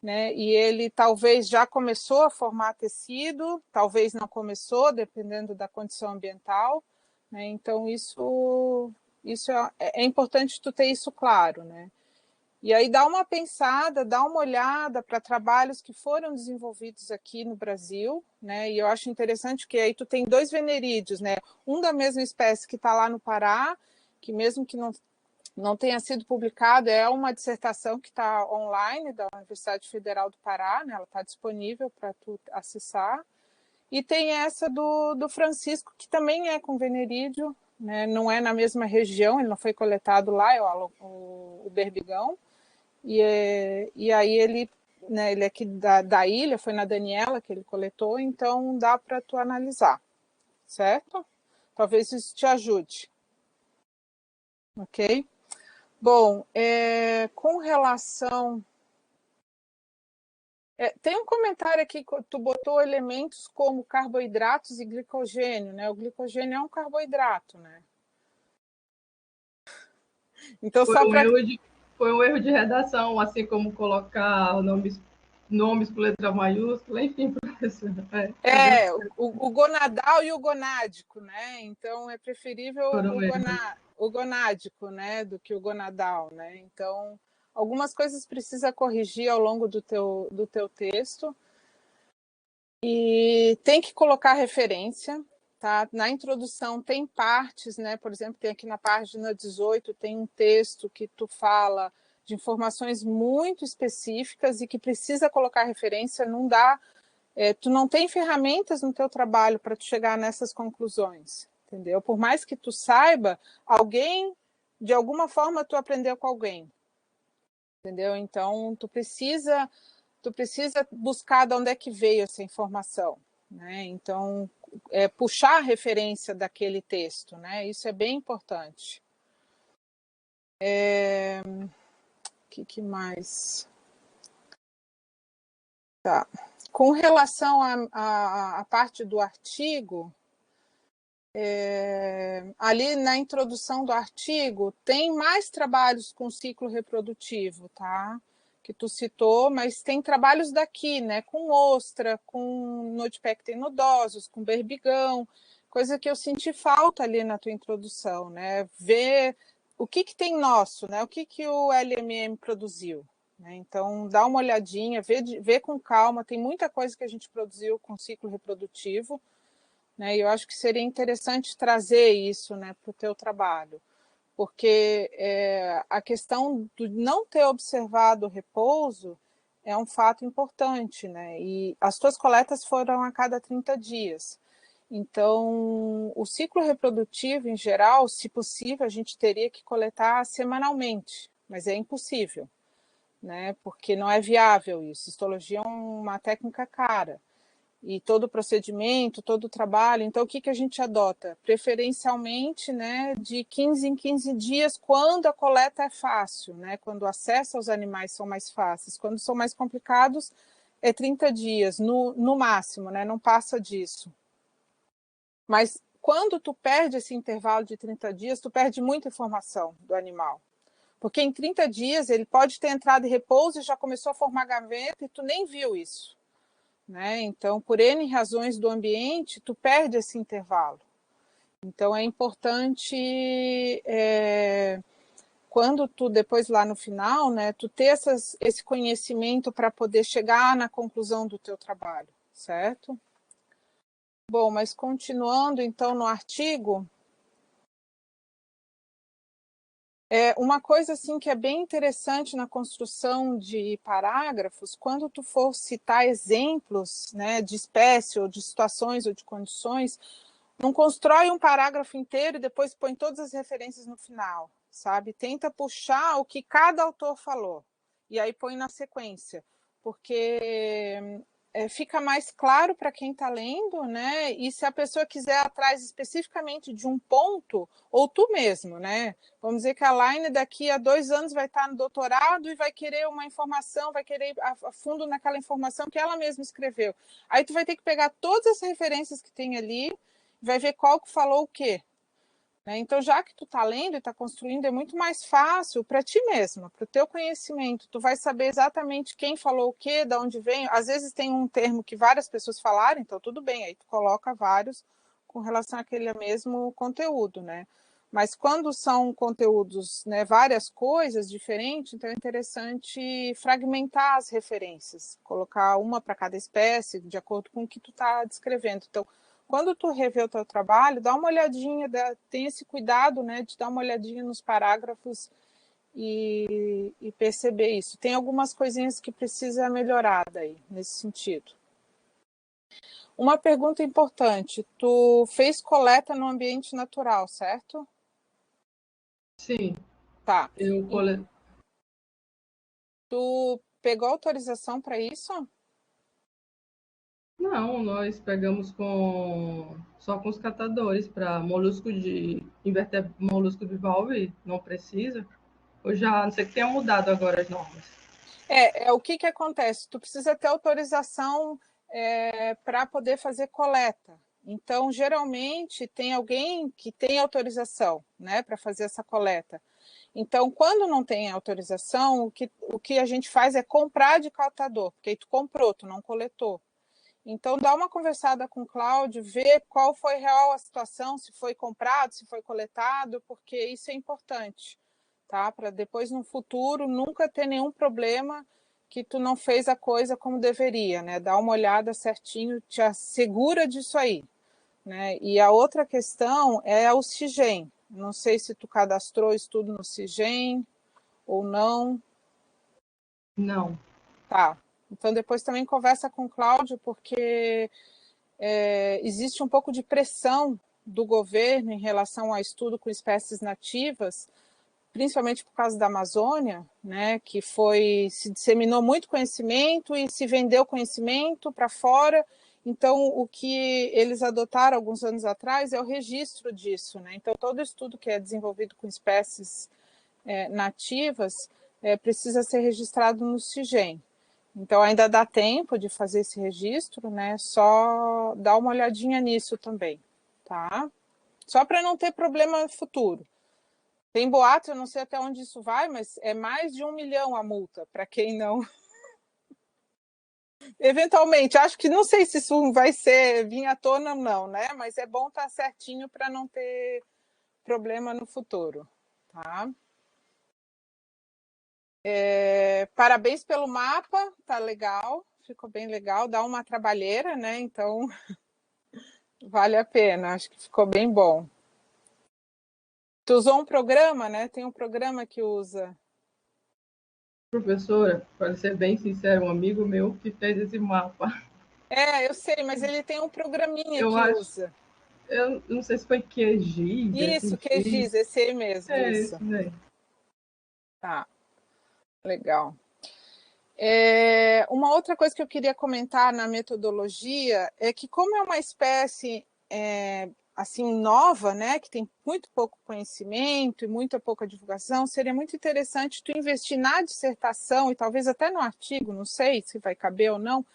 né, e ele talvez já começou a formar tecido, talvez não começou, dependendo da condição ambiental, né, então isso é importante tu ter isso claro, né. E aí dá uma pensada, dá uma olhada para trabalhos que foram desenvolvidos aqui no Brasil, né? E eu acho interessante que aí tu tem 2 venerídeos, né? Um da mesma espécie que está lá no Pará, que mesmo que não tenha sido publicado, é uma dissertação que está online da Universidade Federal do Pará, né? Ela está disponível para tu acessar. E tem essa do Francisco, que também é com venerídeo, né? Não é na mesma região, ele não foi coletado lá, é o berbigão. E aí ele, né, ele é aqui da ilha, foi na Daniela que ele coletou, então dá para tu analisar, certo? Talvez isso te ajude. Ok? Bom, com relação... tem um comentário aqui que tu botou elementos como carboidratos e glicogênio, né? O glicogênio é um carboidrato, né? Então, Foi um erro de redação, assim como colocar nomes com letra maiúscula, enfim, professor. O gonadal e o gonádico, né? Então é preferível o gonádico, né, do que o gonadal, né? Então algumas coisas precisa corrigir ao longo do teu texto. E tem que colocar referência, tá? Na introdução tem partes, né? Por exemplo, tem aqui na página 18, tem um texto que tu fala de informações muito específicas e que precisa colocar referência, não dá, tu não tem ferramentas no teu trabalho para tu chegar nessas conclusões, entendeu? Por mais que tu saiba, alguém, de alguma forma, tu aprendeu com alguém, entendeu? Então, tu precisa buscar de onde é que veio essa informação, né? Então, puxar a referência daquele texto, né? Isso é bem importante. Que mais? Tá. Com relação à parte do artigo, ali na introdução do artigo, tem mais trabalhos com ciclo reprodutivo, tá? Que tu citou, mas tem trabalhos daqui, né? Com ostra, com nodipecten nodosos, com berbigão, coisa que eu senti falta ali na tua introdução, né? Ver o que tem nosso, né? O que o LMM produziu. Né? Então, dá uma olhadinha, vê com calma, tem muita coisa que a gente produziu com ciclo reprodutivo, né? E eu acho que seria interessante trazer isso, né, para o teu trabalho, porque a questão do não ter observado o repouso é um fato importante, né? E as tuas coletas foram a cada 30 dias. Então, o ciclo reprodutivo, em geral, se possível, a gente teria que coletar semanalmente, mas é impossível, né? Porque não é viável isso. Histologia é uma técnica cara. E todo o procedimento, todo o trabalho. Então, o que a gente adota? Preferencialmente, né, de 15 em 15 dias, quando a coleta é fácil, né, quando o acesso aos animais são mais fáceis. Quando são mais complicados, é 30 dias, no máximo, né, não passa disso. Mas quando tu perde esse intervalo de 30 dias, tu perde muita informação do animal. Porque em 30 dias ele pode ter entrado em repouso e já começou a formar gaveta e tu nem viu isso. Né? Então, por N razões do ambiente, tu perde esse intervalo. Então, é importante, quando tu, depois lá no final, né, tu ter esse conhecimento para poder chegar na conclusão do teu trabalho, certo? Bom, mas continuando, então, no artigo, uma coisa assim que é bem interessante na construção de parágrafos, quando tu for citar exemplos, né, de espécie ou de situações ou de condições, não constrói um parágrafo inteiro e depois põe todas as referências no final, sabe? Tenta puxar o que cada autor falou e aí põe na sequência, porque fica mais claro para quem está lendo, né? E se a pessoa quiser atrás especificamente de um ponto, ou tu mesmo, né? Vamos dizer que a Laine daqui a 2 anos vai estar no doutorado e vai querer uma informação, vai querer ir a fundo naquela informação que ela mesma escreveu. Aí tu vai ter que pegar todas as referências que tem ali, vai ver qual que falou o quê. Né? Então, já que tu está lendo e está construindo, é muito mais fácil para ti mesma, para o teu conhecimento. Tu vai saber exatamente quem falou o quê, de onde vem. Às vezes tem um termo que várias pessoas falaram, então tudo bem, aí tu coloca vários com relação àquele mesmo conteúdo, né? Mas quando são conteúdos, né, várias coisas diferentes, então é interessante fragmentar as referências, colocar uma para cada espécie, de acordo com o que tu está descrevendo. Então, quando tu revê o teu trabalho, dá uma olhadinha, tem esse cuidado, né, de dar uma olhadinha nos parágrafos e perceber isso. Tem algumas coisinhas que precisa melhorar daí, nesse sentido. Uma pergunta importante, tu fez coleta no ambiente natural, certo? Sim. Tá. Eu Tu pegou autorização para isso? Não, nós pegamos só com os catadores para molusco molusco bivalve, não precisa. Eu já não sei que tenha mudado agora as normas. O que acontece? Tu precisa ter autorização para poder fazer coleta. Então, geralmente, tem alguém que tem autorização, né, para fazer essa coleta. Então, quando não tem autorização, o que a gente faz é comprar de catador, porque aí tu comprou, tu não coletou. Então, dá uma conversada com o Cláudio, ver qual foi real a situação, se foi comprado, se foi coletado, porque isso é importante, tá? Para depois, no futuro, nunca ter nenhum problema que tu não fez a coisa como deveria, né? Dá uma olhada certinho, te assegura disso aí, né? E a outra questão é o CIGEM. Não sei se tu cadastrou isso tudo no CIGEM ou não. Não. Tá. Então depois também conversa com o Cláudio, porque existe um pouco de pressão do governo em relação ao estudo com espécies nativas, principalmente por causa da Amazônia, né, que se disseminou muito conhecimento e se vendeu conhecimento para fora. Então, o que eles adotaram alguns anos atrás é o registro disso, né? Então, todo estudo que é desenvolvido com espécies nativas precisa ser registrado no CIGEM. Então, ainda dá tempo de fazer esse registro, né? Só dá uma olhadinha nisso também, tá? Só para não ter problema futuro. Tem boato, eu não sei até onde isso vai, mas é mais de 1 milhão a multa, para quem não... Eventualmente, acho que não sei se isso vai vir à tona ou não, né? Mas é bom estar certinho para não ter problema no futuro, tá? Parabéns pelo mapa, tá legal, ficou bem legal, dá uma trabalheira, né? Então, vale a pena, acho que ficou bem bom. Tu usou um programa, né? Tem um programa que usa. Professora, para ser bem sincero, um amigo meu que fez esse mapa. Eu sei, mas ele tem um programinha Eu que acho, usa. eu não sei se foi QGIS, Isso, QGIS, esse aí mesmo, isso. isso daí. Tá, legal. Uma outra coisa que eu queria comentar na metodologia é que, como é uma espécie assim nova, né, que tem muito pouco conhecimento e muita pouca divulgação, seria muito interessante tu investir na dissertação e talvez até no artigo, não sei se vai caber ou não,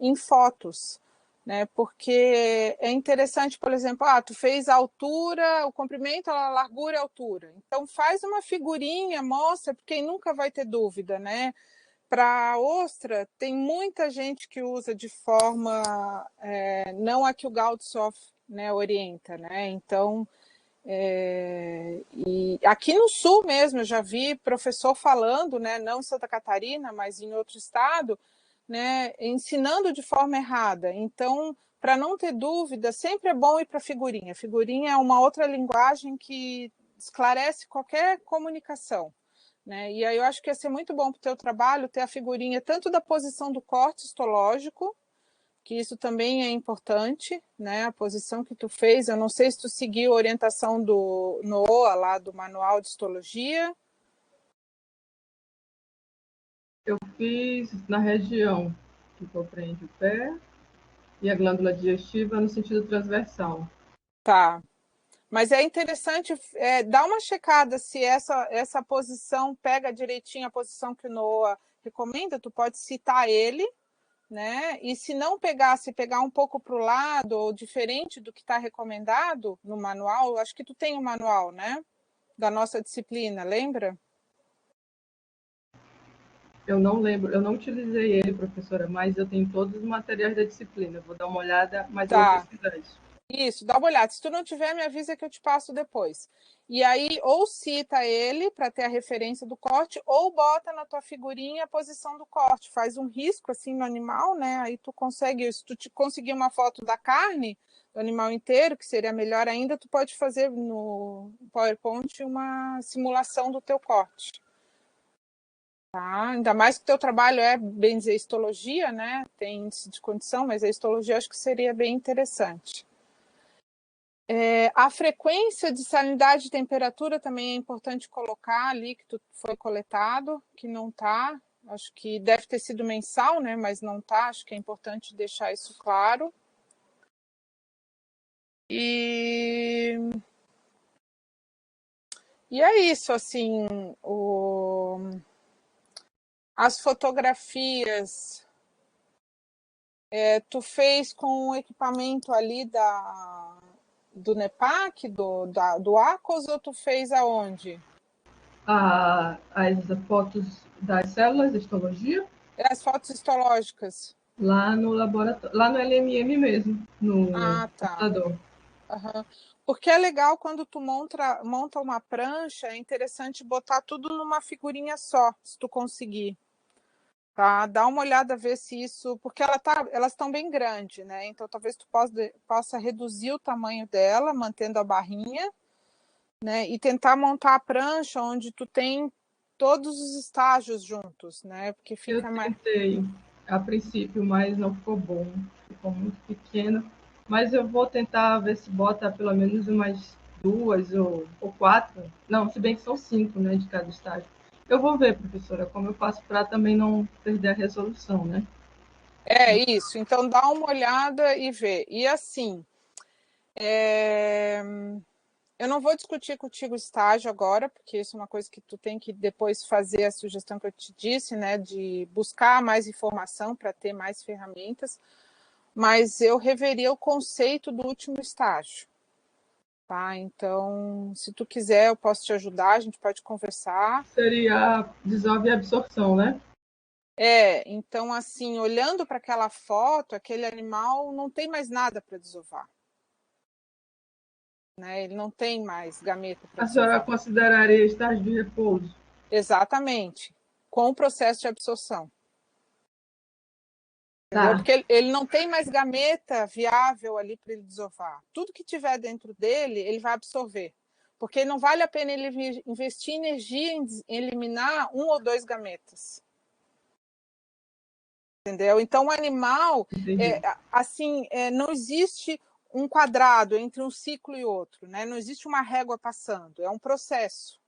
em fotos, né? Porque é interessante, por exemplo, tu fez a altura, o comprimento, a largura e a altura. Então faz uma figurinha, mostra, porque nunca vai ter dúvida, né? Para a ostra, tem muita gente que usa de forma não a que o Gaudshoff, né, orienta, né? Então, e aqui no Sul mesmo, eu já vi professor falando, né, não em Santa Catarina, mas em outro estado, né, ensinando de forma errada. Então, para não ter dúvida, sempre é bom ir para a figurinha. Figurinha é uma outra linguagem que esclarece qualquer comunicação. Né? E aí eu acho que ia ser muito bom para o teu trabalho ter a figurinha tanto da posição do corte histológico, que isso também é importante, né? A posição que tu fez, eu não sei se tu seguiu a orientação do NOA, lá do Manual de Histologia. Eu fiz na região que compreende o pé e a glândula digestiva no sentido transversal. Tá. Mas é interessante dar uma checada se essa posição pega direitinho a posição que o NOA recomenda, tu pode citar ele, né? E se não pegar, se pegar um pouco para o lado ou diferente do que está recomendado no manual, acho que tu tem o manual, né? Da nossa disciplina, lembra? Eu não lembro, eu não utilizei ele, professora, mas eu tenho todos os materiais da disciplina. Vou dar uma olhada, mas eu vou pesquisar isso. Isso, dá uma olhada. Se tu não tiver, me avisa que eu te passo depois. E aí, ou cita ele para ter a referência do corte, ou bota na tua figurinha a posição do corte. Faz um risco assim no animal, né? Aí tu consegue, se tu te conseguir uma foto da carne do animal inteiro, que seria melhor ainda, tu pode fazer no PowerPoint uma simulação do teu corte. Tá? Ainda mais que o teu trabalho é, bem dizer, histologia, né? Tem índice de condição, mas a histologia acho que seria bem interessante. A frequência de salinidade e temperatura também é importante colocar ali que foi coletado, que não está. Acho que deve ter sido mensal, né? Mas não está. Acho que é importante deixar isso claro. E é isso, assim, as fotografias tu fez com o equipamento ali do NEPAC, do ACOS, ou tu fez aonde? As fotos das células de histologia? As fotos histológicas. Lá no laboratório, lá no LMM mesmo, no Tá. computador. Uhum. Porque é legal quando tu monta uma prancha, é interessante botar tudo numa figurinha só, se tu conseguir. Tá? Dá uma olhada, ver se isso... Porque elas estão bem grandes, né? Então, talvez tu possa reduzir o tamanho dela, mantendo a barrinha, né? E tentar montar a prancha onde tu tem todos os estágios juntos, né? Porque fica Eu mais... tentei, a princípio, mas não ficou bom. Ficou muito pequeno. Mas eu vou tentar ver se bota pelo menos umas 2 ou 4. Não, se bem que são 5, né, de cada estágio. Eu vou ver, professora, como eu faço para também não perder a resolução, né? É isso. Então, dá uma olhada e vê. E assim... Eu não vou discutir contigo estágio agora, porque isso é uma coisa que tu tem que depois fazer a sugestão que eu te disse, né, de buscar mais informação para ter mais ferramentas, mas eu reveria o conceito do último estágio, tá? Então, se tu quiser, eu posso te ajudar, a gente pode conversar. Seria dissolve e absorção, né? Então, assim, olhando para aquela foto, aquele animal não tem mais nada para desovar. Né? Ele não tem mais gameta para A senhora desovar. consideraria estágio de repouso? Exatamente, com o processo de absorção. Entendeu? Tá. Porque ele não tem mais gameta viável ali para ele desovar. Tudo que tiver dentro dele, ele vai absorver. Porque não vale a pena ele investir energia em eliminar 1 ou 2 gametas. Entendeu? Então, o animal, assim, não existe um quadrado entre um ciclo e outro, né? Não existe uma régua passando, é um processo.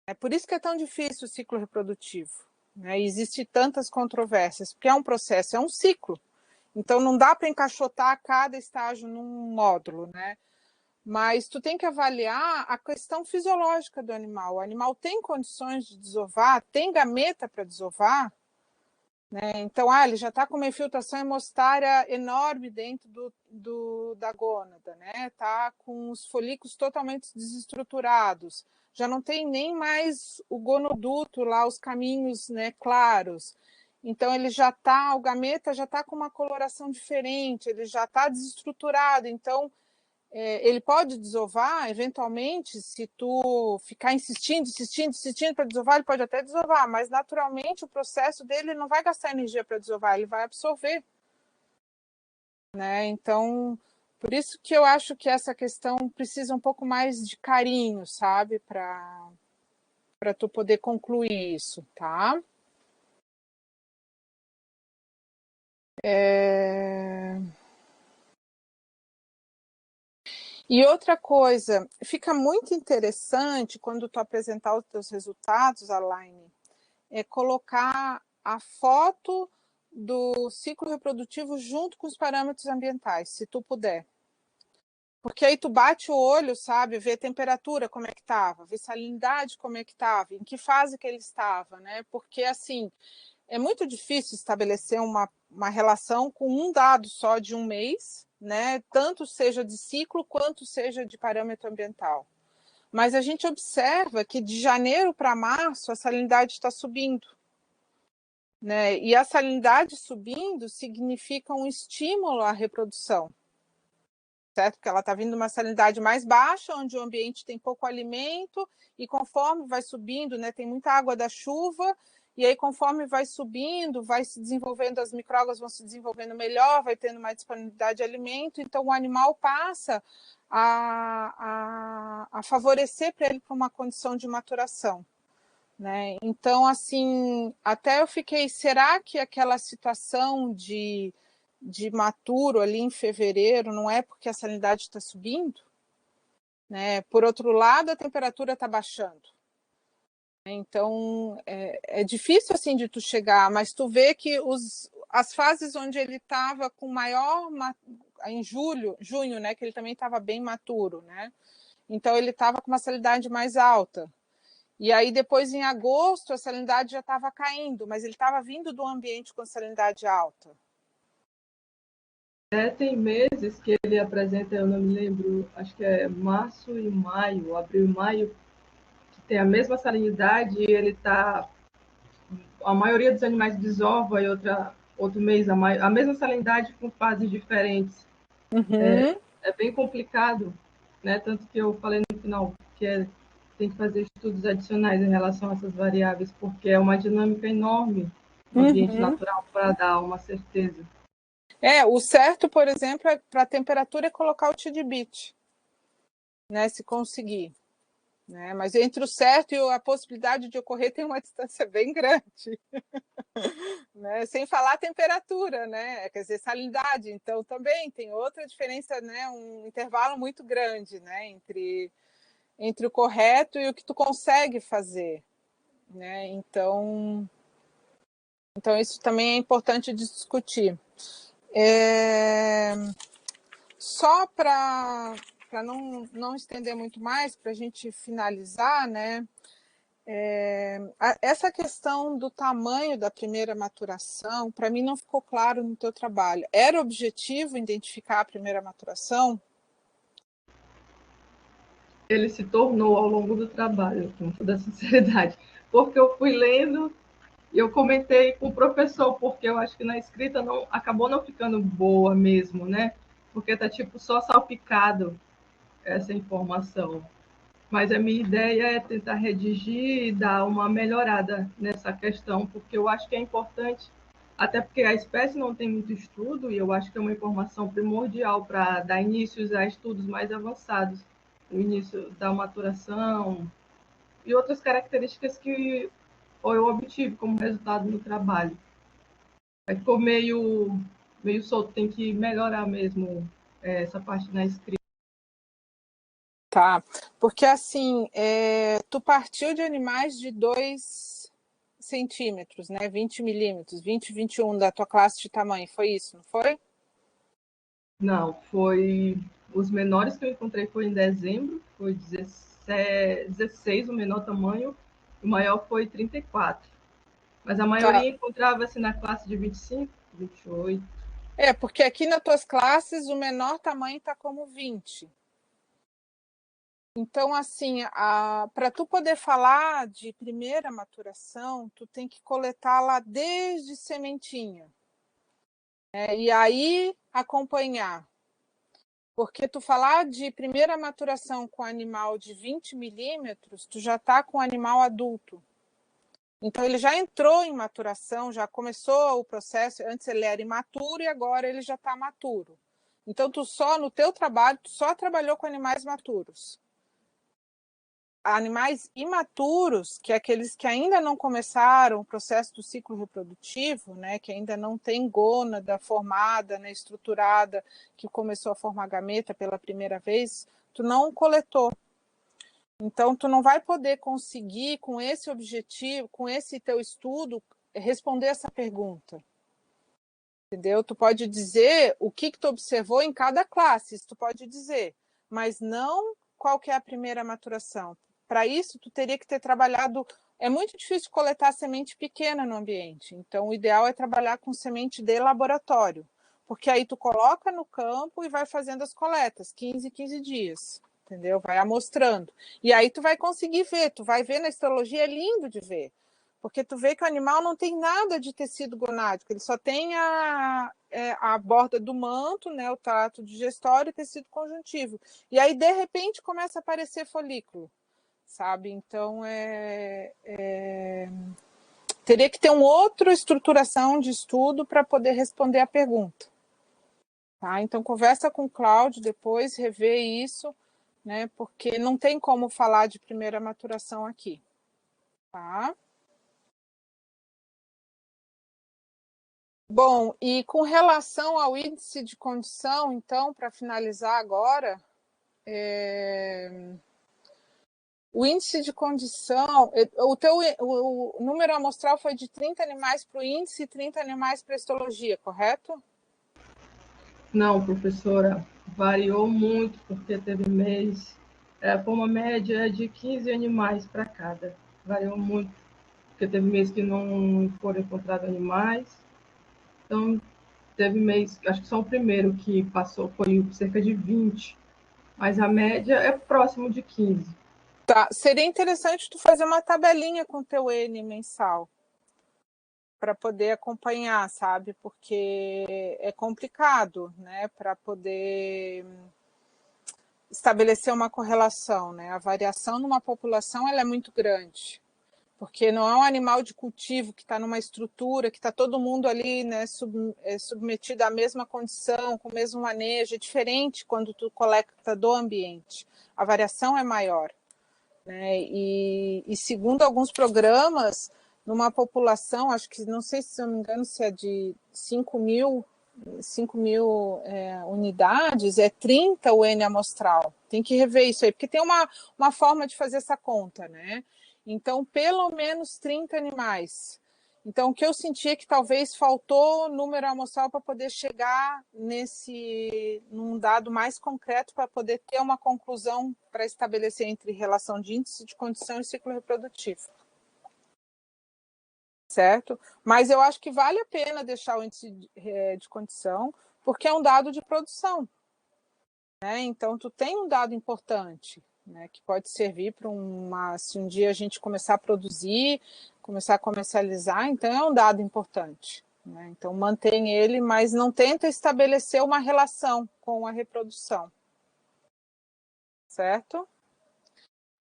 É por isso que é tão difícil o ciclo reprodutivo. Né? Existem tantas controvérsias, porque é um processo, é um ciclo. Então, não dá para encaixotar cada estágio num módulo, né? Mas tu tem que avaliar a questão fisiológica do animal. O animal tem condições de desovar, tem gameta para desovar, né? Então, ele já está com uma infiltração hemostária enorme dentro da gônada, né? Está com os folículos totalmente desestruturados, já não tem nem mais o gonoduto lá, os caminhos, né, claros. Então, ele já está, o gameta já está com uma coloração diferente, ele já está desestruturado. Então, ele pode desovar, eventualmente, se tu ficar insistindo para desovar, ele pode até desovar, mas naturalmente o processo dele não vai gastar energia para desovar, ele vai absorver. Né? Então, por isso que eu acho que essa questão precisa um pouco mais de carinho, sabe? Para tu poder concluir isso, tá? E outra coisa, fica muito interessante quando tu apresentar os teus resultados, Alaine, colocar a foto do ciclo reprodutivo junto com os parâmetros ambientais, se tu puder. Porque aí tu bate o olho, sabe, vê a temperatura, como é que estava, vê salinidade, como é que estava, em que fase que ele estava, né? Porque, assim, é muito difícil estabelecer uma relação com um dado só de um mês, né? Tanto seja de ciclo quanto seja de parâmetro ambiental. Mas a gente observa que de janeiro para março a salinidade está subindo. Né? E a salinidade subindo significa um estímulo à reprodução, certo? Porque ela está vindo de uma salinidade mais baixa, onde o ambiente tem pouco alimento, e conforme vai subindo, né, tem muita água da chuva, e aí conforme vai subindo, vai se desenvolvendo, as microalgas vão se desenvolvendo melhor, vai tendo mais disponibilidade de alimento, então o animal passa a favorecer para ele para uma condição de maturação. Né? Então, assim, até eu fiquei, será que aquela situação de maturo ali em fevereiro não é porque a salinidade está subindo? Né? Por outro lado, a temperatura está baixando. Então, é difícil assim de tu chegar, mas tu vê que as fases onde ele estava com maior, em junho, né, que ele também estava bem maturo, né? Então, ele estava com uma salinidade mais alta. E aí, depois, em agosto, a salinidade já estava caindo, mas ele estava vindo do ambiente com salinidade alta. Tem meses que ele apresenta, eu não me lembro, acho que é março e maio, abril e maio, que tem a mesma salinidade e ele está... A maioria dos animais desova e outro mês a mesma salinidade com fases diferentes. Uhum. É bem complicado, né? Tanto que eu falei no final que tem que fazer estudos adicionais em relação a essas variáveis, porque é uma dinâmica enorme no ambiente Uhum. natural para dar uma certeza. O certo, por exemplo, para a temperatura é colocar o TDBit, né, se conseguir. Né? Mas entre o certo e a possibilidade de ocorrer tem uma distância bem grande. Né? Sem falar a temperatura, né? Quer dizer, salinidade. Então, também tem outra diferença, né? Um intervalo muito grande, né? Entre o correto e o que tu consegue fazer. Né? Então, isso também é importante discutir. Só para não estender muito mais, para a gente finalizar, né? Essa questão do tamanho da primeira maturação, para mim não ficou claro no teu trabalho. Era objetivo identificar a primeira maturação? Ele se tornou ao longo do trabalho, com toda a sinceridade, porque eu fui lendo e eu comentei com o professor, porque eu acho que na escrita acabou não ficando boa mesmo, né? Porque tá tipo só salpicado essa informação. Mas a minha ideia é tentar redigir e dar uma melhorada nessa questão, porque eu acho que é importante, até porque a espécie não tem muito estudo, e eu acho que é uma informação primordial para dar inícios a estudos mais avançados, o início da maturação e outras características que eu obtive como resultado no trabalho. Aí ficou meio solto, tem que melhorar mesmo essa parte na escrita. Tá, porque assim, tu partiu de animais de 2 centímetros, né? 20 milímetros, 20, 21 da tua classe de tamanho, foi isso, não foi? Não, foi... Os menores que eu encontrei foi em dezembro, foi 16 o menor tamanho, o maior foi 34. Mas a Tá. maioria encontrava-se na classe de 25, 28. Porque aqui nas tuas classes o menor tamanho está como 20. Então, assim, para tu poder falar de primeira maturação, tu tem que coletá-la desde sementinha. E aí acompanhar. Porque tu falar de primeira maturação com animal de 20 milímetros, tu já está com animal adulto. Então, ele já entrou em maturação, já começou o processo. Antes ele era imaturo e agora ele já está maturo. Então, no teu trabalho, tu só trabalhou com animais maturos. Animais imaturos, que é aqueles que ainda não começaram o processo do ciclo reprodutivo, né, que ainda não tem gônada formada, né, estruturada, que começou a formar gameta pela primeira vez, tu não coletou. Então, tu não vai poder conseguir, com esse objetivo, com esse teu estudo, responder essa pergunta. Entendeu? Tu pode dizer o que tu observou em cada classe, isso tu pode dizer, mas não qual que é a primeira maturação. Para isso, tu teria que ter trabalhado... É muito difícil coletar semente pequena no ambiente, então o ideal é trabalhar com semente de laboratório, porque aí tu coloca no campo e vai fazendo as coletas, 15 dias, entendeu? Vai amostrando. E aí tu vai conseguir ver, tu vai ver na histologia, é lindo de ver, porque tu vê que o animal não tem nada de tecido gonádico, ele só tem a borda do manto, né, o trato digestório e tecido conjuntivo. E aí, de repente, começa a aparecer folículo, sabe? Então, teria que ter uma outra estruturação de estudo para poder responder a pergunta. Tá? Então, conversa com o Cláudio depois, rever isso, né, porque não tem como falar de primeira maturação aqui. Tá? Bom, e com relação ao índice de condição, então, para finalizar agora, o índice de condição, o número amostral foi de 30 animais para o índice e 30 animais para a histologia, correto? Não, professora, variou muito, porque teve mês, foi uma média de 15 animais para cada. Variou muito, porque teve mês que não foram encontrados animais. Então, teve mês, acho que só o primeiro que passou foi cerca de 20, mas a média é próximo de 15. Tá, seria interessante tu fazer uma tabelinha com o teu N mensal, para poder acompanhar, sabe? Porque é complicado, né? Para poder estabelecer uma correlação, né? A variação numa população ela é muito grande. porque não é um animal de cultivo que está numa estrutura, que está todo mundo ali, né, submetido à mesma condição, com o mesmo manejo. É diferente quando tu coleta do ambiente. A variação é maior, né? E segundo alguns programas, numa população, acho que, não sei se eu não me engano, se é de 5 mil unidades, é 30 o N amostral. Tem que rever isso aí, porque tem uma forma de fazer essa conta, né? Então, pelo menos 30 animais. Então, o que eu senti é que talvez faltou número amostral para poder chegar num dado mais concreto, para poder ter uma conclusão para estabelecer entre relação de índice de condição e ciclo reprodutivo. Certo? Mas eu acho que vale a pena deixar o índice de condição, porque é um dado de produção, né? Então, tu tem um dado importante, né, que pode servir para se um dia a gente começar a produzir, começar a comercializar, então é um dado importante, né? Então, mantém ele, mas não tenta estabelecer uma relação com a reprodução. Certo?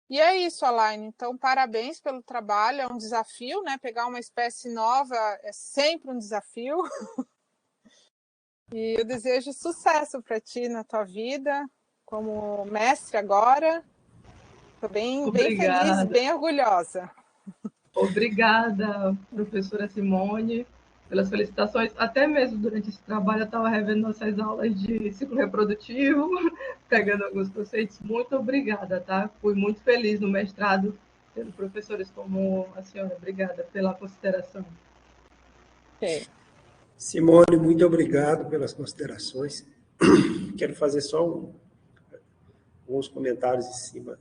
E é isso, Alaine. Então, parabéns pelo trabalho. É um desafio, né? Pegar uma espécie nova é sempre um desafio. E eu desejo sucesso para ti na tua vida, como mestre agora. Estou bem feliz, bem orgulhosa. Obrigada, professora Simone, pelas felicitações. Até mesmo durante esse trabalho, eu estava revendo nossas aulas de ciclo reprodutivo, pegando alguns conceitos. Muito obrigada, tá? Fui muito feliz no mestrado, tendo professores como a senhora. Obrigada pela consideração. Okay. Simone, muito obrigado pelas considerações. Quero fazer só alguns comentários em cima,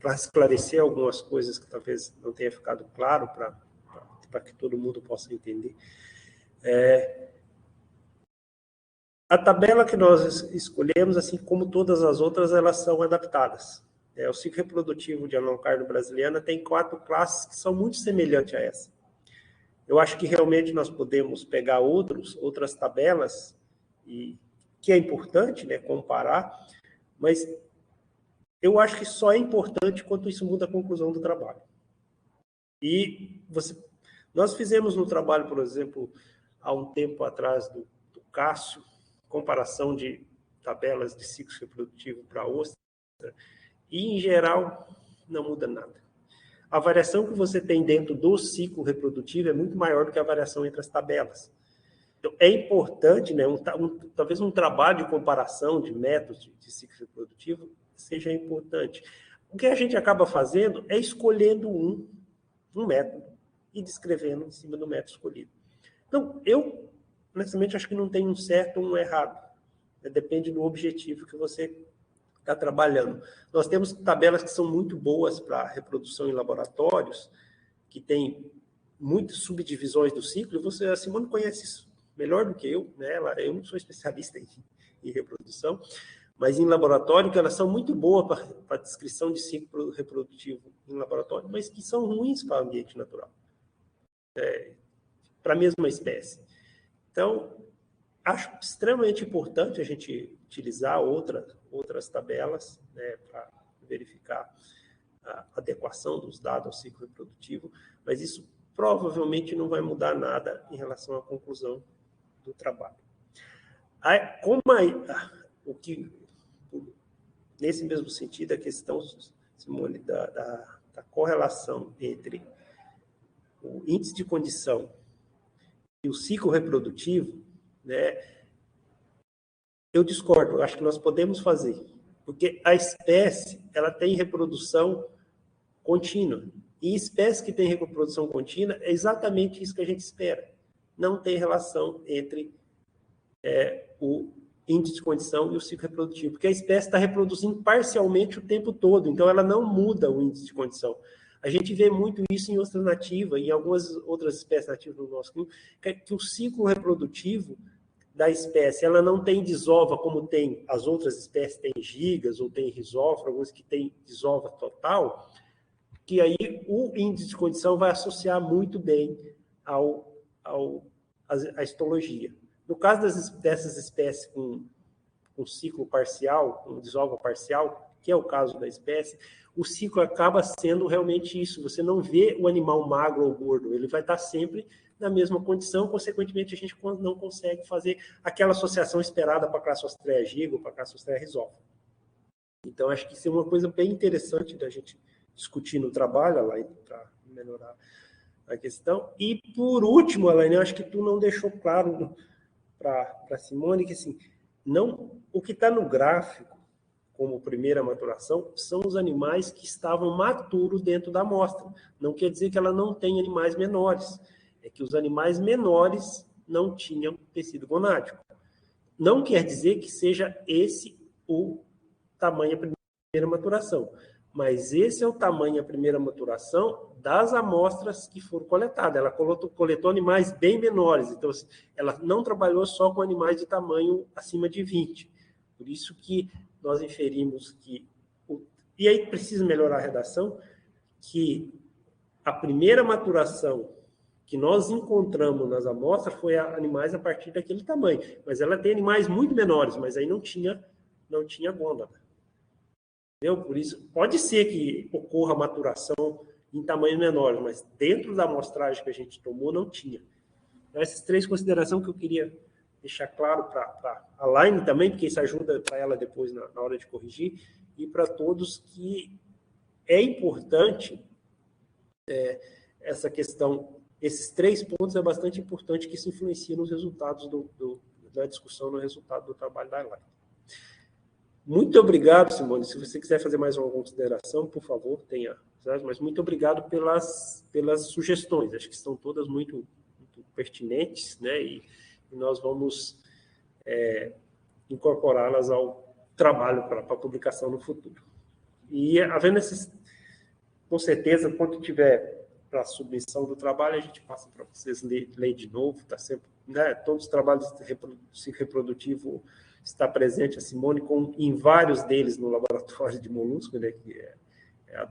para esclarecer algumas coisas que talvez não tenha ficado claro, para que todo mundo possa entender. A tabela que nós escolhemos, assim como todas as outras, elas são adaptadas. O ciclo reprodutivo de anacardo brasiliana tem 4 classes que são muito semelhantes a essa. Eu acho que realmente nós podemos pegar outras tabelas, que é importante, né, comparar, mas eu acho que só é importante quando isso muda a conclusão do trabalho. E nós fizemos no trabalho, por exemplo, há um tempo atrás, do Cássio, comparação de tabelas de ciclo reprodutivo para ostra, e, em geral, não muda nada. A variação que você tem dentro do ciclo reprodutivo é muito maior do que a variação entre as tabelas. Então, é importante, né, talvez um trabalho de comparação de métodos de ciclo reprodutivo seja importante. O que a gente acaba fazendo é escolhendo um método e descrevendo em cima do método escolhido. Então, eu, honestamente, acho que não tem um certo ou um errado. Depende do objetivo que você está trabalhando. Nós temos tabelas que são muito boas para reprodução em laboratórios, que tem muitas subdivisões do ciclo, e a Simone conhece isso melhor do que eu, né? Eu não sou especialista em reprodução, mas em laboratório, que elas são muito boas para descrição de ciclo reprodutivo em laboratório, mas que são ruins para o ambiente natural, para a mesma espécie. Então, acho extremamente importante a gente utilizar outras tabelas, né, para verificar a adequação dos dados ao ciclo reprodutivo, mas isso provavelmente não vai mudar nada em relação à conclusão do trabalho. Nesse mesmo sentido, a questão, Simone, da correlação entre o índice de condição e o ciclo reprodutivo, né, eu discordo. Eu acho que nós podemos fazer, porque a espécie ela tem reprodução contínua. E espécie que tem reprodução contínua é exatamente isso que a gente espera. Não tem relação entre o índice de condição e o ciclo reprodutivo, porque a espécie está reproduzindo parcialmente o tempo todo, então ela não muda o índice de condição. A gente vê muito isso em ostra nativa e em algumas outras espécies nativas do nosso clima, que o ciclo reprodutivo da espécie, ela não tem desova como tem as outras espécies, tem gigas ou tem rizófora, alguns que tem desova total, que aí o índice de condição vai associar muito bem à histologia. No caso dessas espécies com ciclo parcial, com desova parcial, que é o caso da espécie, o ciclo acaba sendo realmente isso. Você não vê o animal magro ou gordo, ele vai estar sempre na mesma condição, consequentemente a gente não consegue fazer aquela associação esperada para a Classostrea giga ou para a Classostrea rhizophila. Então, acho que isso é uma coisa bem interessante da gente discutir no trabalho, Alain, para melhorar a questão. E, por último, Alain, eu acho que tu não deixou claro para Simone que, assim, não, o que está no gráfico, como primeira maturação, são os animais que estavam maturos dentro da amostra. Não quer dizer que ela não tem animais menores. É que os animais menores não tinham tecido gonádico. Não quer dizer que seja esse o tamanho a primeira maturação, mas esse é o tamanho a primeira maturação das amostras que foram coletadas. Ela coletou animais bem menores, então ela não trabalhou só com animais de tamanho acima de 20. Por isso que nós inferimos que... E aí precisa melhorar a redação, que a primeira maturação que nós encontramos nas amostras foi animais a partir daquele tamanho. Mas ela tem animais muito menores, mas aí não tinha gônada. Entendeu? Por isso, pode ser que ocorra maturação em tamanhos menores, mas dentro da amostragem que a gente tomou, não tinha. Então, essas 3 considerações que eu queria deixar claro para a Laine também, porque isso ajuda para ela depois na hora de corrigir, e para todos que é importante essa questão. Esses 3 pontos é bastante importante, que isso influencia nos resultados da discussão, no resultado do trabalho da Laine. Muito obrigado, Simone. Se você quiser fazer mais alguma consideração, por favor, tenha. Mas muito obrigado pelas sugestões. Acho que estão todas muito pertinentes, né? E nós vamos incorporá-las ao trabalho para publicação no futuro. E havendo esses, com certeza, quando tiver para a submissão do trabalho, a gente passa para vocês ler de novo. Está sempre, né? Todos os trabalhos reprodutivo está presente a Simone em vários deles no laboratório de molusco, né, que a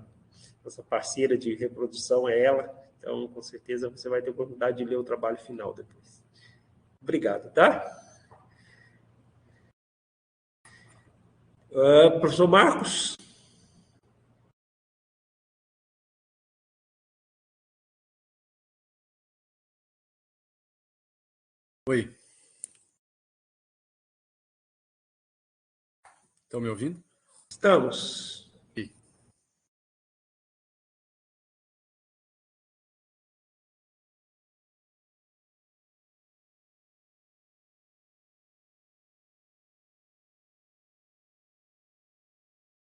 nossa parceira de reprodução é ela. Então, com certeza, você vai ter a oportunidade de ler o trabalho final depois. Obrigado, tá? Professor Marcos? Oi. Estão me ouvindo? Estamos. Sim.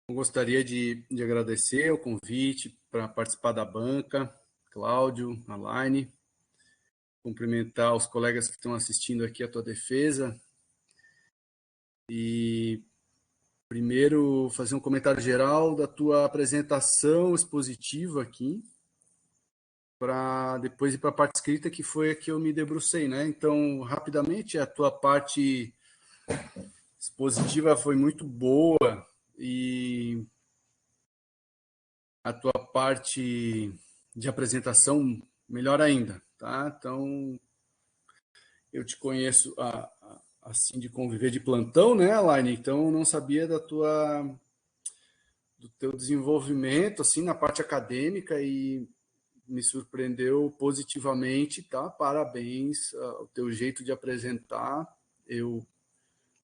Eu gostaria de agradecer o convite para participar da banca, Cláudio, Alaine, cumprimentar os colegas que estão assistindo aqui a tua defesa e primeiro fazer um comentário geral da tua apresentação expositiva aqui, para depois ir para a parte escrita, que foi a que eu me debrucei, né? Então, rapidamente, a tua parte expositiva foi muito boa e a tua parte de apresentação melhor ainda, tá? Então, eu te conheço assim de conviver de plantão, né, Alaine? Então, eu não sabia do teu desenvolvimento assim na parte acadêmica e me surpreendeu positivamente, tá? Parabéns, o teu jeito de apresentar. Eu,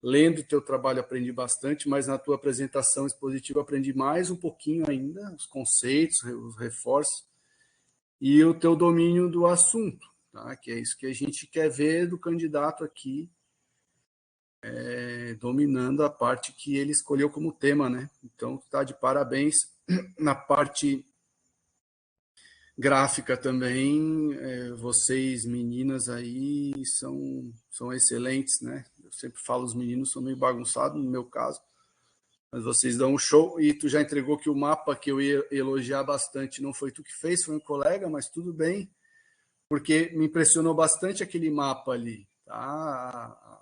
lendo o teu trabalho, aprendi bastante, mas na tua apresentação expositiva aprendi mais um pouquinho ainda, os conceitos, os reforços e o teu domínio do assunto, tá? Que é isso que a gente quer ver do candidato aqui, dominando a parte que ele escolheu como tema, né? Então, tá de parabéns. Na parte gráfica também, vocês meninas aí são excelentes, né? Eu sempre falo, os meninos são meio bagunçados, no meu caso, mas vocês dão um show. E tu já entregou que o mapa que eu ia elogiar bastante não foi tu que fez, foi um colega, mas tudo bem, porque me impressionou bastante aquele mapa ali, tá?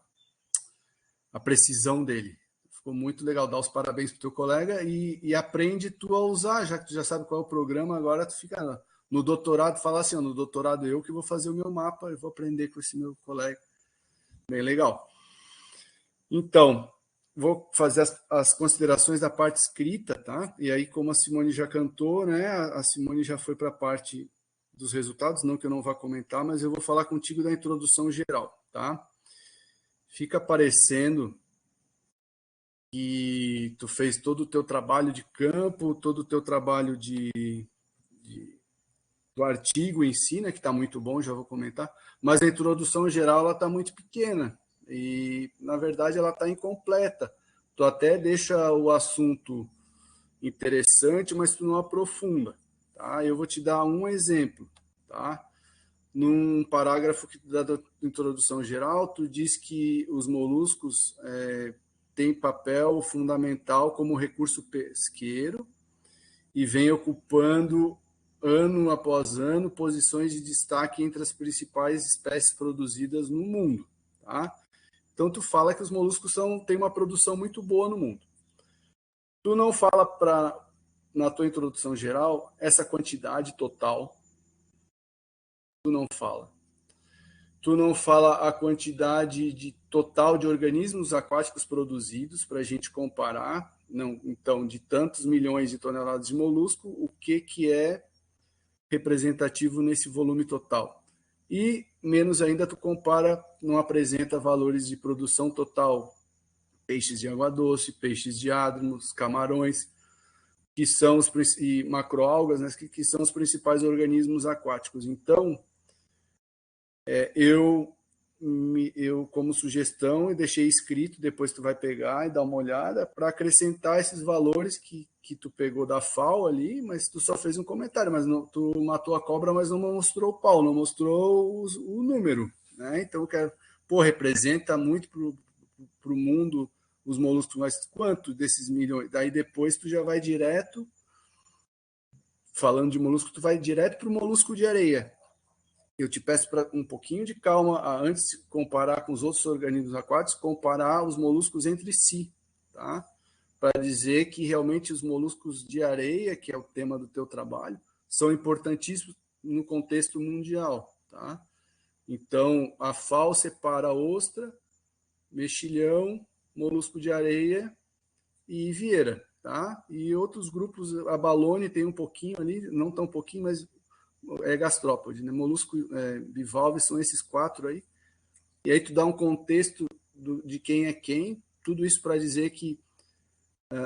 A precisão dele. Ficou muito legal. Dá os parabéns pro teu colega e aprende tu a usar, já que tu já sabe qual é o programa, agora tu fica no doutorado, fala assim, no doutorado eu que vou fazer o meu mapa, eu vou aprender com esse meu colega. Bem legal. Então, vou fazer as considerações da parte escrita, tá? E aí, como a Simone já cantou, né? A Simone já foi para a parte dos resultados, não que eu não vá comentar, mas eu vou falar contigo da introdução geral, tá? Fica parecendo que tu fez todo o teu trabalho de campo, todo o teu trabalho do artigo em si, né, que está muito bom, já vou comentar, mas a introdução geral ela está muito pequena e, na verdade, ela está incompleta. Tu até deixa o assunto interessante, mas tu não aprofunda, tá? Eu vou te dar um exemplo, tá? Num parágrafo que dá da introdução geral, tu diz que os moluscos têm papel fundamental como recurso pesqueiro e vem ocupando, ano após ano, posições de destaque entre as principais espécies produzidas no mundo. Tá? Então, tu fala que os moluscos têm uma produção muito boa no mundo. Tu não fala, na tua introdução geral, essa quantidade total. Tu não fala. Tu não fala a quantidade total de organismos aquáticos produzidos para a gente comparar. Não, então, de tantos milhões de toneladas de molusco, o que é representativo nesse volume total. E, menos ainda, tu compara, não apresenta valores de produção total, peixes de água doce, peixes de hádromos, camarões, que são e macroalgas, né, que são os principais organismos aquáticos. Então, eu, como sugestão, deixei escrito, depois tu vai pegar e dar uma olhada, para acrescentar esses valores que tu pegou da FAO ali, mas tu só fez um comentário, mas não, tu matou a cobra, mas não mostrou o pau, não mostrou o número. Né? Então, eu quero, representa muito para o mundo os moluscos, mas quanto desses milhões? Daí depois tu já vai direto, falando de molusco, tu vai direto para o molusco de areia. Eu te peço para um pouquinho de calma antes de comparar com os outros organismos aquáticos, comparar os moluscos entre si, tá? Para dizer que realmente os moluscos de areia, que é o tema do teu trabalho, são importantíssimos no contexto mundial, tá? Então, a FAO separa ostra, mexilhão, molusco de areia e vieira, tá? E outros grupos, a balone tem um pouquinho ali, não tão pouquinho, mas é gastrópode, né? Molusco, bivalves, são esses 4 aí. E aí tu dá um contexto de quem é quem, tudo isso para dizer que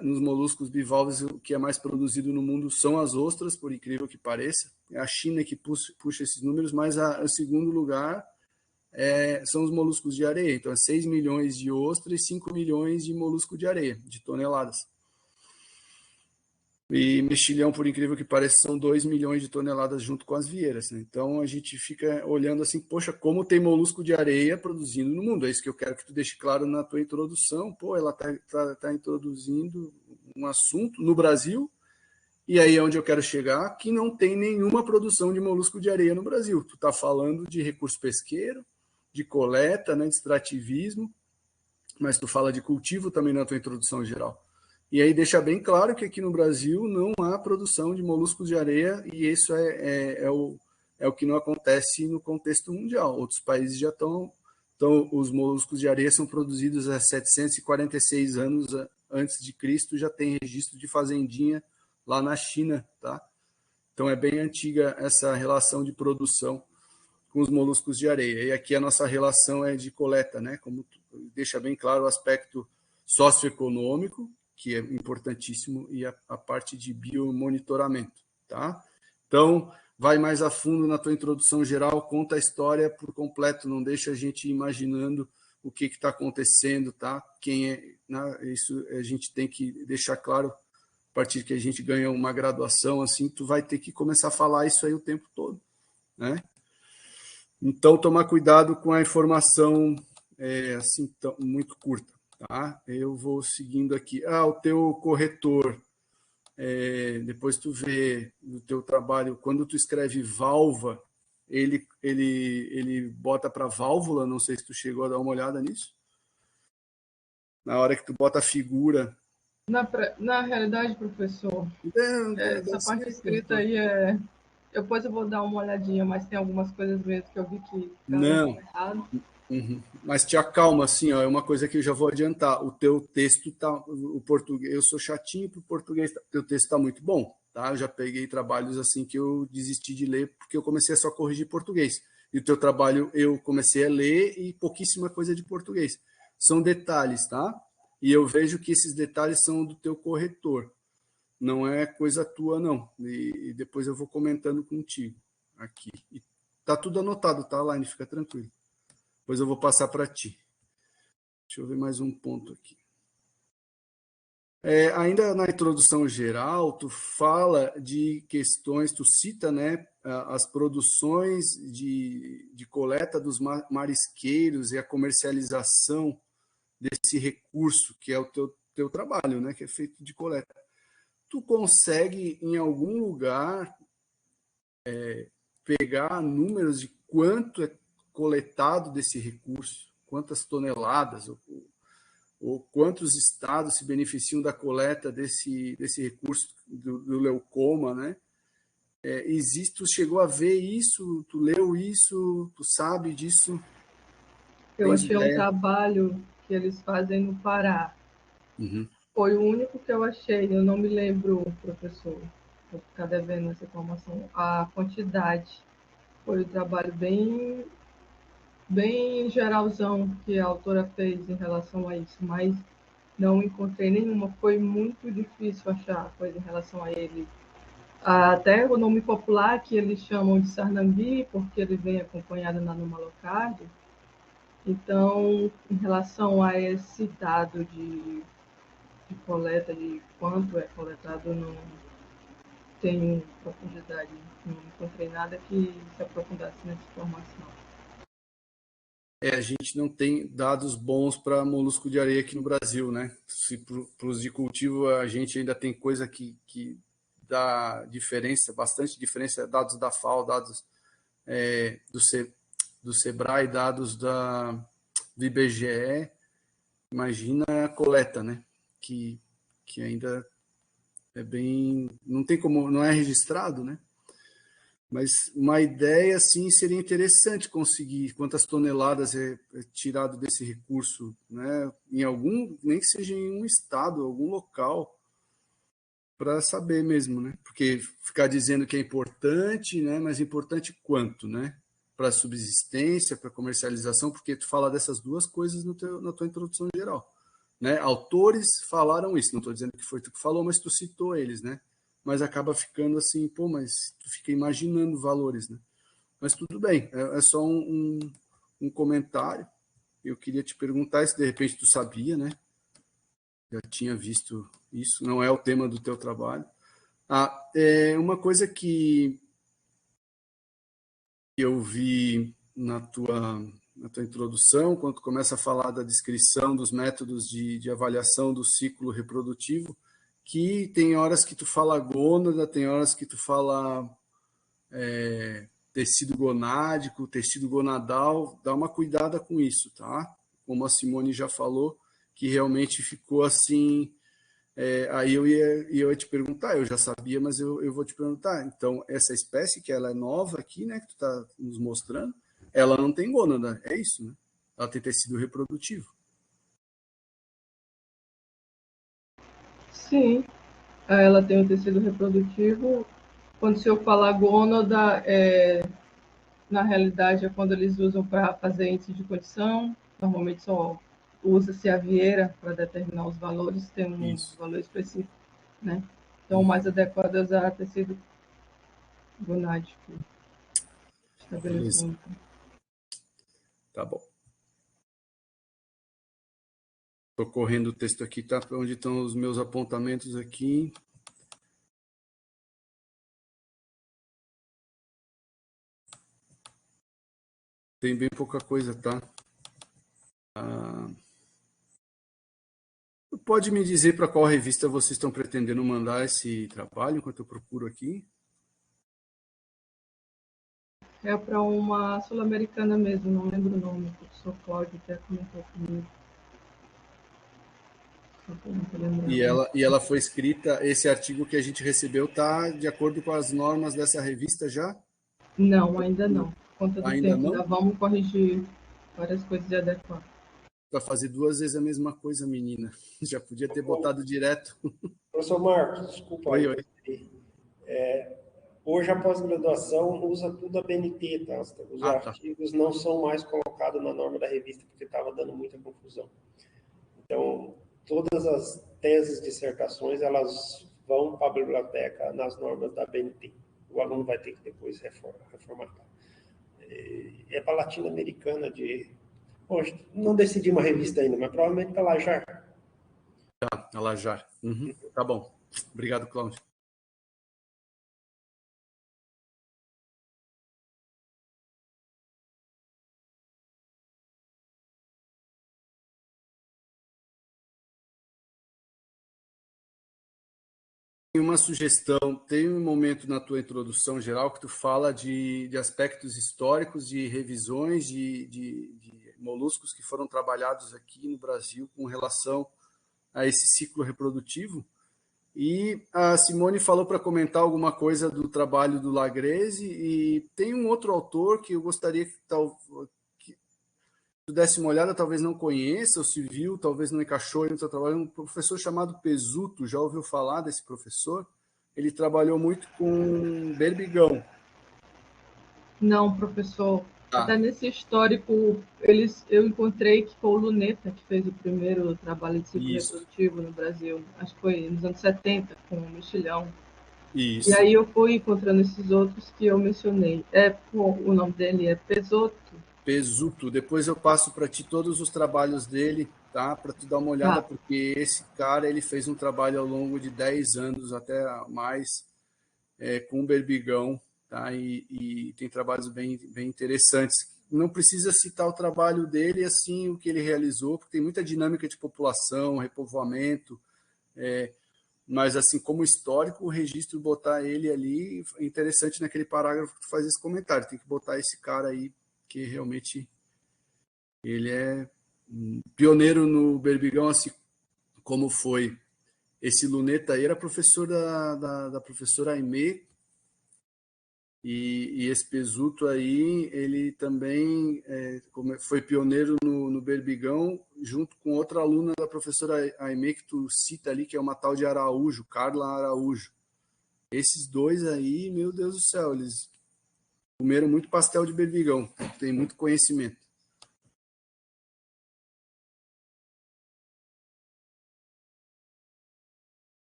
nos moluscos bivalves o que é mais produzido no mundo são as ostras, por incrível que pareça. É a China que puxa esses números, mas o segundo lugar são os moluscos de areia. Então é 6 milhões de ostras e 5 milhões de molusco de areia, de toneladas. E mexilhão, por incrível que pareça, são 2 milhões de toneladas junto com as vieiras. Né? Então a gente fica olhando assim, poxa, como tem molusco de areia produzindo no mundo. É isso que eu quero que tu deixe claro na tua introdução. Pô, ela tá introduzindo um assunto no Brasil, e aí é onde eu quero chegar, que não tem nenhuma produção de molusco de areia no Brasil. Tu está falando de recurso pesqueiro, de coleta, né, de extrativismo, mas tu fala de cultivo também na tua introdução geral. E aí deixa bem claro que aqui no Brasil não há produção de moluscos de areia, e isso é o que não acontece no contexto mundial. Outros países já estão... Então, os moluscos de areia são produzidos há 746 anos antes de Cristo, já tem registro de fazendinha lá na China. Tá? Então, é bem antiga essa relação de produção com os moluscos de areia. E aqui a nossa relação é de coleta, né? Como deixa bem claro o aspecto socioeconômico, que é importantíssimo, e a parte de biomonitoramento, tá? Então, vai mais a fundo na tua introdução geral, conta a história por completo, não deixa a gente imaginando o que está acontecendo, tá? Quem é, né? Isso a gente tem que deixar claro, a partir que a gente ganha uma graduação, assim, tu vai ter que começar a falar isso aí o tempo todo, né? Então, tomar cuidado com a informação assim, muito curta. Tá? Eu vou seguindo aqui. O teu corretor, depois tu vê no teu trabalho, quando tu escreve válvula, ele bota para válvula, não sei se tu chegou a dar uma olhada nisso. Na hora que tu bota a figura... Na realidade, professor, essa parte escrita aí Depois eu vou dar uma olhadinha, mas tem algumas coisas mesmo que eu vi que ficaram Não. errado. Mas te acalma, assim, ó, é uma coisa que eu já vou adiantar. O teu texto tá, o português, eu sou chatinho para o português, o teu texto está muito bom, tá? Eu já peguei trabalhos assim que eu desisti de ler porque eu comecei a só corrigir português. E o teu trabalho eu comecei a ler e pouquíssima coisa de português. São detalhes, tá? E eu vejo que esses detalhes são do teu corretor, não é coisa tua, não. E depois eu vou comentando contigo aqui. E tá tudo anotado, tá, Elaine? Fica tranquilo. Depois eu vou passar para ti. Deixa eu ver mais um ponto aqui. Ainda na introdução geral, tu fala de questões, tu cita, né, as produções de coleta dos marisqueiros e a comercialização desse recurso, que é o teu trabalho, né, que é feito de coleta. Tu consegue, em algum lugar, pegar números de quanto é coletado desse recurso, quantas toneladas, ou quantos estados se beneficiam da coleta desse recurso do leucoma, né? Tu chegou a ver isso? Tu leu isso? Tu sabe disso? Eu Tens achei um ideia? trabalho que eles fazem no Pará. Uhum. Foi o único que eu achei, eu não me lembro, professor, vou ficar devendo essa informação, a quantidade. Foi um trabalho bem geralzão que a autora fez em relação a isso, mas não encontrei nenhuma. Foi muito difícil achar coisa em relação a ele. Até o nome popular que eles chamam de sarnambi, porque ele vem acompanhado na numalocardio. Então, em relação a esse dado de coleta, de quanto é coletado, não tenho profundidade, não encontrei nada que se aprofundasse nessa informação. A gente não tem dados bons para molusco de areia aqui no Brasil, né? Se para os de cultivo a gente ainda tem coisa que dá diferença, bastante diferença, dados da FAO, dados do Sebrae, dados do IBGE, imagina a coleta, né? Que ainda é bem, não tem como, não é registrado, né? Mas uma ideia, assim, seria interessante conseguir quantas toneladas é tirado desse recurso, né? Em algum, nem que seja em um estado, algum local, para saber mesmo, né? Porque ficar dizendo que é importante, né? Mas importante quanto, né? Para subsistência, para comercialização, porque tu fala dessas duas coisas na tua introdução geral, né? Autores falaram isso, não estou dizendo que foi tu que falou, mas tu citou eles, né? Mas acaba ficando assim, pô, mas tu fica imaginando valores, né? Mas tudo bem, é só um comentário. Eu queria te perguntar se de repente tu sabia, né? Já tinha visto isso, não é o tema do teu trabalho. Uma coisa que eu vi na tua introdução, quando tu começa a falar da descrição dos métodos de avaliação do ciclo reprodutivo, que tem horas que tu fala gônada, tem horas que tu fala tecido gonádico, tecido gonadal, dá uma cuidada com isso, tá? Como a Simone já falou, que realmente ficou assim. Aí eu ia te perguntar, eu já sabia, mas eu vou te perguntar. Então, essa espécie que ela é nova aqui, né, que tu está nos mostrando, ela não tem gônada, é isso, né? Ela tem tecido reprodutivo. Sim, ela tem um tecido reprodutivo. Quando se eu falar gônada, na realidade é quando eles usam para fazer índice de condição. Normalmente só usa-se a vieira para determinar os valores, tem um Isso. valor específico, né? Então, o mais adequado é usar tecido gonádico Beleza. estabelecido. Tá bom. Estou correndo o texto aqui, tá? Onde estão os meus apontamentos aqui. Tem bem pouca coisa, tá? Pode me dizer para qual revista vocês estão pretendendo mandar esse trabalho, enquanto eu procuro aqui? É para uma sul-americana mesmo, não lembro o nome, o professor Cláudio até comentou comigo. E ela foi escrita, esse artigo que a gente recebeu está de acordo com as normas dessa revista já? Não, ainda não. Por conta do Ainda tempo, não? ainda vamos corrigir várias coisas de adequar. Para fazer 2 vezes a mesma coisa, menina. Já podia ter botado direto. Professor Marcos, desculpa Oi, aí. oi. Hoje a pós-graduação usa tudo a BNT, tá? Os Ah, tá. artigos não são mais colocados na norma da revista, porque estava dando muita confusão. Então, todas as teses, dissertações, elas vão para a biblioteca nas normas da BNT. O aluno vai ter que depois reformatar. É para a latino-americana de... Bom, não decidi uma revista ainda, mas provavelmente para Lajar. Tá, Alajar. Uhum. Tá bom. Obrigado, Cláudio. Uma sugestão, tem um momento na tua introdução geral que tu fala de aspectos históricos, de revisões de moluscos que foram trabalhados aqui no Brasil com relação a esse ciclo reprodutivo. E a Simone falou para comentar alguma coisa do trabalho do Lagrese, e tem um outro autor que eu gostaria que tu desse uma olhada, talvez não conheça, ou se viu, talvez não encaixou no seu trabalho, um professor chamado Pesuto, já ouviu falar desse professor? Ele trabalhou muito com berbigão. Não, professor. Ah. Até nesse histórico, eu encontrei que foi o Luneta que fez o primeiro trabalho de ciclo reprodutivo no Brasil. Acho que foi nos anos 70, com o mexilhão. Isso. E aí eu fui encontrando esses outros que eu mencionei. O nome dele é Pesoto. Pesuto. Depois eu passo para ti todos os trabalhos dele, tá? Para tu dar uma olhada, porque esse cara ele fez um trabalho ao longo de 10 anos, até mais, com o berbigão, tá? E tem trabalhos bem interessantes. Não precisa citar o trabalho dele, assim, o que ele realizou, porque tem muita dinâmica de população, repovoamento, mas, assim, como histórico, o registro, botar ele ali, é interessante naquele parágrafo que tu faz esse comentário, tem que botar esse cara aí, que realmente ele é pioneiro no berbigão, assim como foi esse Luneta aí, era professor da professora Aimee, e esse Pesuto aí, ele também foi pioneiro no berbigão, junto com outra aluna da professora Aimee, que tu cita ali, que é uma tal de Araújo, Carla Araújo. Esses dois aí, meu Deus do céu, eles comeram muito pastel de berbigão, tem muito conhecimento.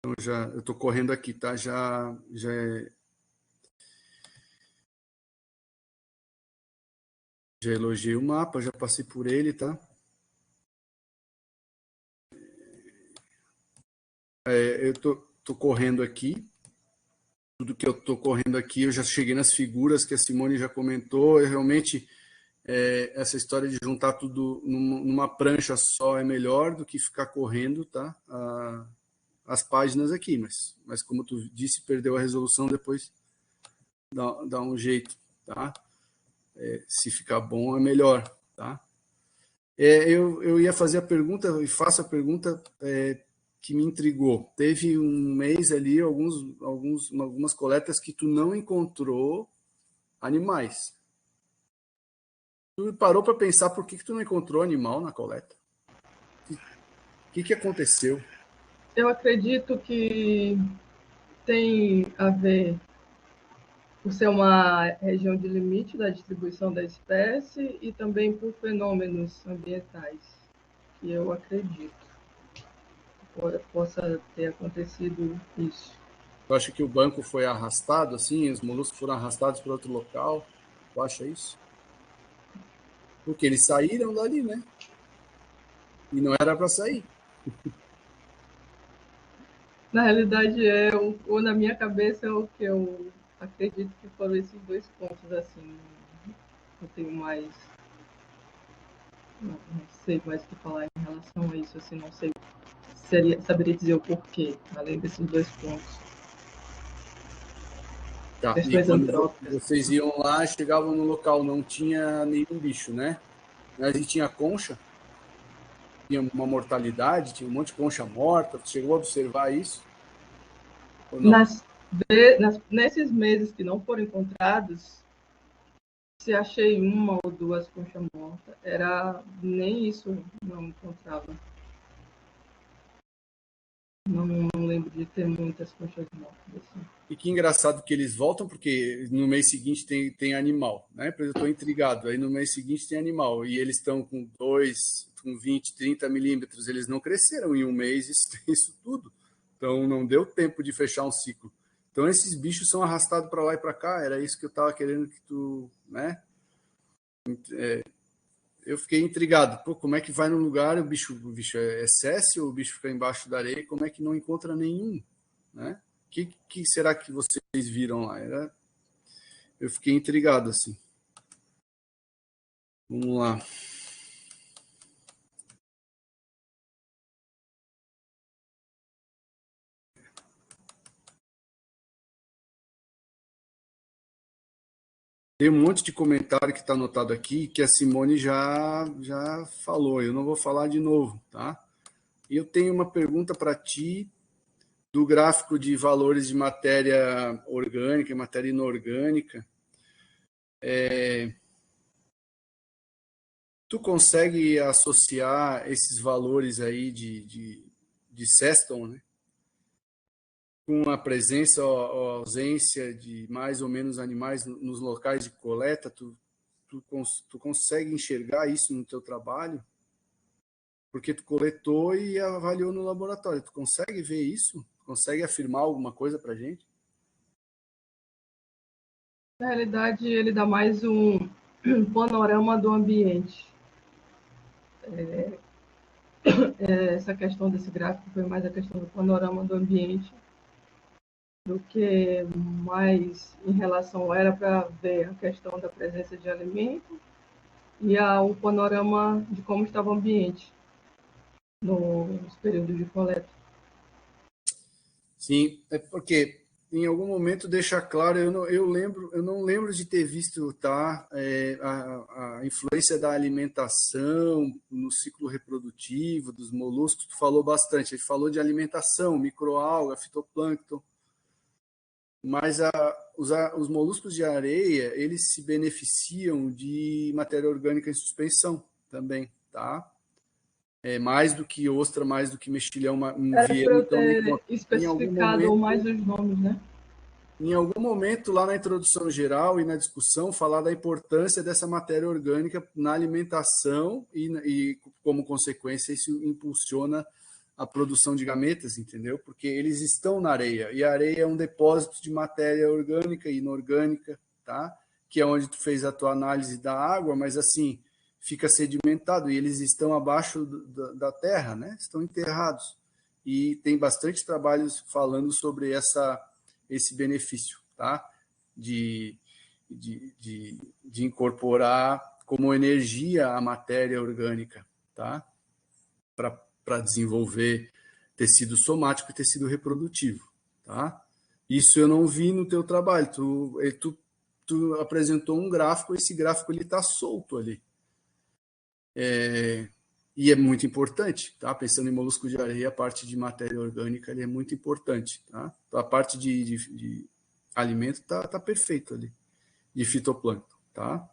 Então, eu estou correndo aqui, tá? Já elogiei o mapa, já passei por ele, tá? Eu tô correndo aqui. Tudo que eu estou correndo aqui, eu já cheguei nas figuras que a Simone já comentou. Realmente, essa história de juntar tudo numa prancha só é melhor do que ficar correndo, tá? As páginas aqui, mas como tu disse, perdeu a resolução, depois dá um jeito, tá? Se ficar bom, é melhor, tá? Eu ia fazer a pergunta, e faço a pergunta que me intrigou. Teve um mês ali, algumas coletas que tu não encontrou animais. Tu parou para pensar por que tu não encontrou animal na coleta? O que aconteceu? Eu acredito que tem a ver por ser uma região de limite da distribuição da espécie e também por fenômenos ambientais, que eu acredito possa ter acontecido isso. Tu acha que o banco foi arrastado, assim, os moluscos foram arrastados para outro local? Tu acha isso? Porque eles saíram dali, né? E não era para sair. Na realidade, ou na minha cabeça, é o que eu acredito que foram esses dois pontos, assim. Não tenho mais... Não sei mais o que falar em relação a isso, assim, não sei. Saberia dizer o porquê, além desses dois pontos. Tá. E quando vocês iam lá, chegavam no local, não tinha nenhum bicho, né? Mas e tinha concha? tinha uma mortalidade, tinha um monte de concha morta? Tu chegou a observar isso? Ou não? Nesses meses que não foram encontrados, se achei uma ou duas conchas mortas, nem isso não encontrava. Não lembro de ter muitas conchas mortas. Assim. E que engraçado que eles voltam, porque no mês seguinte tem animal, né? Eu estou intrigado. Aí no mês seguinte tem animal, e eles estão com 20, 30 milímetros, eles não cresceram em um mês, isso tudo. Então não deu tempo de fechar um ciclo. Então esses bichos são arrastados para lá e para cá, era isso que eu estava querendo que tu, né? Eu fiquei intrigado. Pô, como é que vai no lugar, o bicho é céssio, o bicho fica embaixo da areia, como é que não encontra nenhum, né? Que será que vocês viram lá? Eu fiquei intrigado, assim. Vamos lá. Tem um monte de comentário que está anotado aqui que a Simone já falou. Eu não vou falar de novo, tá? E eu tenho uma pergunta para ti do gráfico de valores de matéria orgânica e matéria inorgânica. Tu consegue associar esses valores aí de Sexton, né? Com a presença ou ausência de mais ou menos animais nos locais de coleta? Tu consegue enxergar isso no teu trabalho? Porque tu coletou e avaliou no laboratório. Tu consegue ver isso? Consegue afirmar alguma coisa para a gente? Na realidade, ele dá mais um panorama do ambiente. Essa questão desse gráfico foi mais a questão do panorama do ambiente do que mais em relação era para ver a questão da presença de alimento e o panorama de como estava o ambiente nos períodos de coleta. Sim, é porque em algum momento deixa claro, eu não lembro de ter visto, tá, a influência da alimentação no ciclo reprodutivo dos moluscos. Tu falou bastante, ele falou de alimentação, microalga, fitoplâncton, mas os moluscos de areia, eles se beneficiam de matéria orgânica em suspensão também, tá? Mais do que ostra, mais do que mexilhão, Era para vieno, eu então me ter conta. especificado mais os nomes, né? Em algum momento, lá na introdução geral e na discussão, falar da importância dessa matéria orgânica na alimentação e como consequência, isso impulsiona a produção de gametas, entendeu? Porque eles estão na areia, e a areia é um depósito de matéria orgânica e inorgânica, tá? Que é onde tu fez a tua análise da água, mas assim, fica sedimentado, e eles estão abaixo da terra, né? Estão enterrados. E tem bastante trabalhos falando sobre esse benefício, tá? De incorporar como energia a matéria orgânica, tá? Para desenvolver tecido somático e tecido reprodutivo, tá? Isso eu não vi no teu trabalho. Tu apresentou um gráfico, esse gráfico ele está solto ali. E é muito importante, tá? Pensando em molusco de areia, a parte de matéria orgânica ali é muito importante, tá? A parte de alimento tá perfeito ali, de fitoplâncton, tá?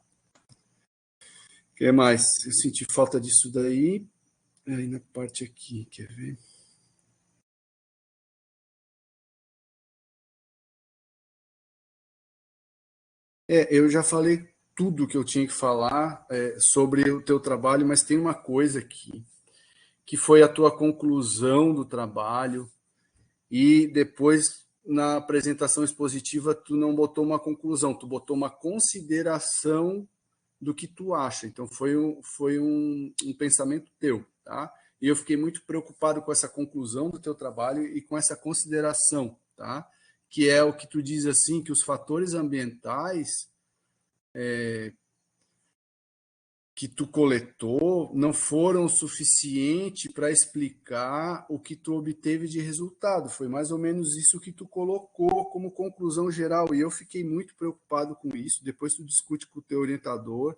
O que mais? Eu senti falta disso daí. Aí na parte aqui, quer ver? Eu já falei tudo que eu tinha que falar sobre o teu trabalho, mas tem uma coisa aqui, que foi a tua conclusão do trabalho, e depois, na apresentação expositiva, tu não botou uma conclusão, tu botou uma consideração do que tu acha. Então, foi um pensamento teu, tá? E eu fiquei muito preocupado com essa conclusão do teu trabalho e com essa consideração, tá? Que é o que tu diz assim, que os fatores ambientais que tu coletou não foram suficientes para explicar o que tu obteve de resultado. Foi mais ou menos isso que tu colocou como conclusão geral. E eu fiquei muito preocupado com isso. Depois tu discute com o teu orientador.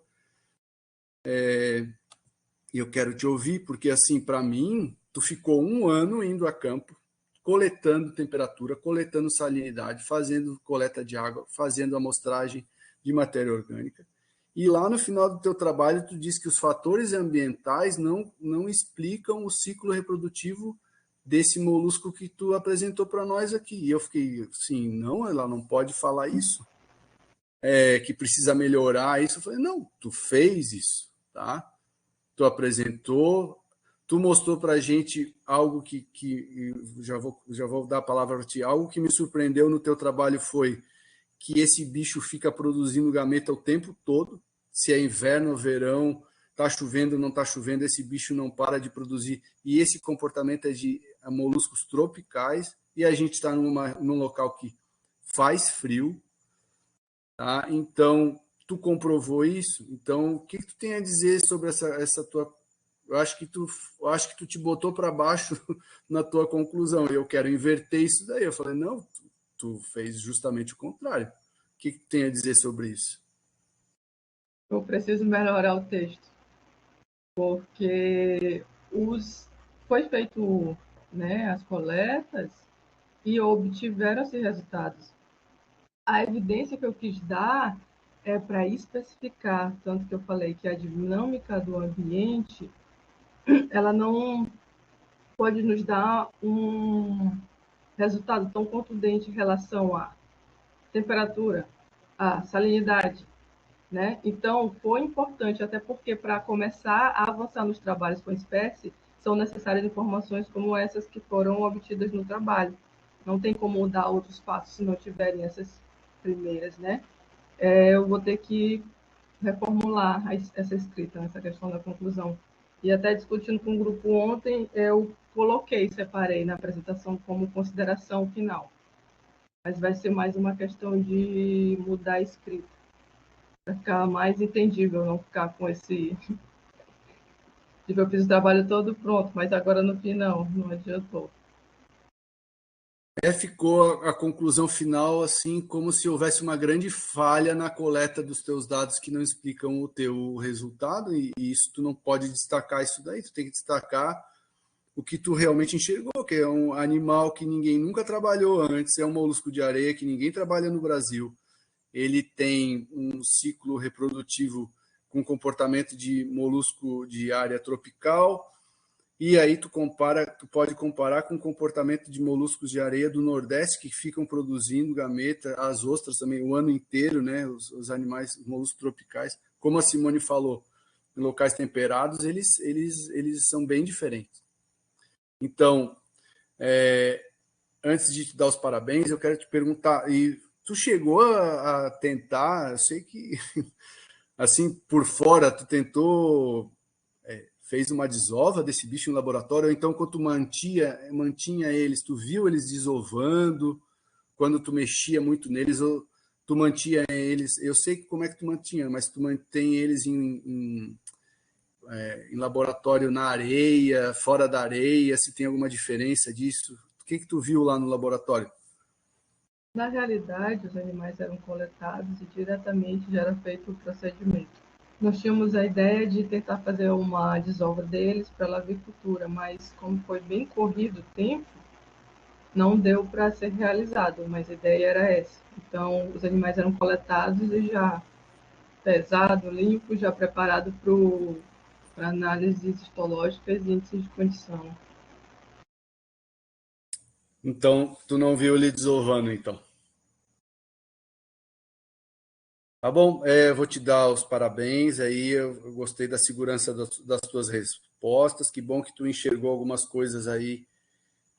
E eu quero te ouvir, porque, assim, para mim, tu ficou 1 ano indo a campo, coletando temperatura, coletando salinidade, fazendo coleta de água, fazendo amostragem de matéria orgânica. E lá no final do teu trabalho, tu diz que os fatores ambientais não explicam o ciclo reprodutivo desse molusco que tu apresentou para nós aqui. E eu fiquei assim, não, ela não pode falar isso. Que precisa melhorar isso. Eu falei, não, tu fez isso, tá? Tu apresentou, tu mostrou para a gente algo que já vou dar a palavra para ti, algo que me surpreendeu no teu trabalho foi que esse bicho fica produzindo gameta o tempo todo, se é inverno ou verão, está chovendo ou não está chovendo, esse bicho não para de produzir, e esse comportamento é de moluscos tropicais, e a gente está num local que faz frio, tá? Então, tu comprovou isso, então, o que tu tem a dizer sobre essa tua... Eu acho que tu te botou para baixo na tua conclusão, e eu quero inverter isso daí. Eu falei, não, tu fez justamente o contrário. O que tu tem a dizer sobre isso? Eu preciso melhorar o texto, porque foi feito, né, as coletas e obtiveram-se resultados. A evidência que eu quis dar é para especificar, tanto que eu falei que a dinâmica do ambiente, ela não pode nos dar um resultado tão contundente em relação à temperatura, à salinidade, né? Então, foi importante, até porque para começar a avançar nos trabalhos com a espécie, são necessárias informações como essas que foram obtidas no trabalho. Não tem como dar outros passos se não tiverem essas primeiras, né? Eu vou ter que reformular essa escrita, essa questão da conclusão. E até discutindo com o grupo ontem, eu separei na apresentação como consideração final. Mas vai ser mais uma questão de mudar a escrita, para ficar mais entendível, não ficar com esse... Tipo, eu fiz o trabalho todo pronto, mas agora no fim não adiantou. Ficou a conclusão final assim, como se houvesse uma grande falha na coleta dos teus dados que não explicam o teu resultado, e isso tu não pode destacar isso daí, tu tem que destacar o que tu realmente enxergou, que é um animal que ninguém nunca trabalhou antes, é um molusco de areia que ninguém trabalha no Brasil. Ele tem um ciclo reprodutivo com comportamento de molusco de área tropical, e aí tu pode comparar com o comportamento de moluscos de areia do Nordeste que ficam produzindo gameta, as ostras também o ano inteiro, né? Os animais, os moluscos tropicais, como a Simone falou, em locais temperados, eles são bem diferentes. Então, antes de te dar os parabéns, eu quero te perguntar, e tu chegou a tentar, eu sei que assim por fora tu tentou fez uma desova desse bicho em laboratório, ou então quando tu mantinha eles, tu viu eles desovando, quando tu mexia muito neles, ou tu mantinha eles, eu sei como é que tu mantinha, mas tu mantém eles em laboratório na areia, fora da areia, se tem alguma diferença disso? O que tu viu lá no laboratório? Na realidade, os animais eram coletados e diretamente já era feito o procedimento. Nós tínhamos a ideia de tentar fazer uma desova deles para a lavicultura, mas como foi bem corrido o tempo, não deu para ser realizado, mas a ideia era essa. Então, os animais eram coletados e já pesado, limpo, já preparado para análises histológicas e índices de condição. Então, tu não viu ele desovando, então? Tá bom, vou te dar os parabéns, aí eu gostei da segurança das tuas respostas, que bom que tu enxergou algumas coisas aí,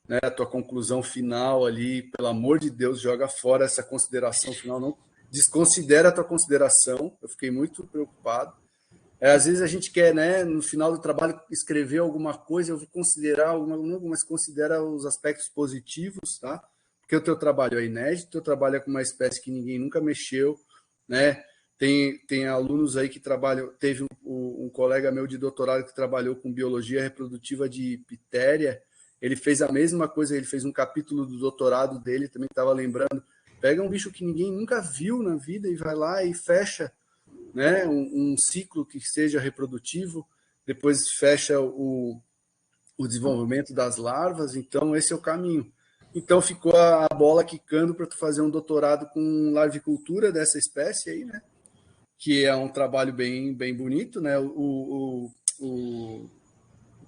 né, a tua conclusão final ali, pelo amor de Deus, joga fora essa consideração final, não desconsidera a tua consideração, eu fiquei muito preocupado. Às vezes a gente quer, né, no final do trabalho, escrever alguma coisa, eu vou considerar alguma, mas considera os aspectos positivos, tá? Porque o teu trabalho é inédito, o teu trabalho é com uma espécie que ninguém nunca mexeu, né? Tem alunos aí que trabalham, teve um colega meu de doutorado que trabalhou com biologia reprodutiva de pitéria, ele fez a mesma coisa, ele fez um capítulo do doutorado dele, também estava lembrando, pega um bicho que ninguém nunca viu na vida e vai lá e fecha, né, um ciclo que seja reprodutivo, depois fecha o desenvolvimento das larvas, então esse é o caminho. Então ficou a bola quicando para tu fazer um doutorado com larvicultura dessa espécie aí, né? Que é um trabalho bem bonito, né? O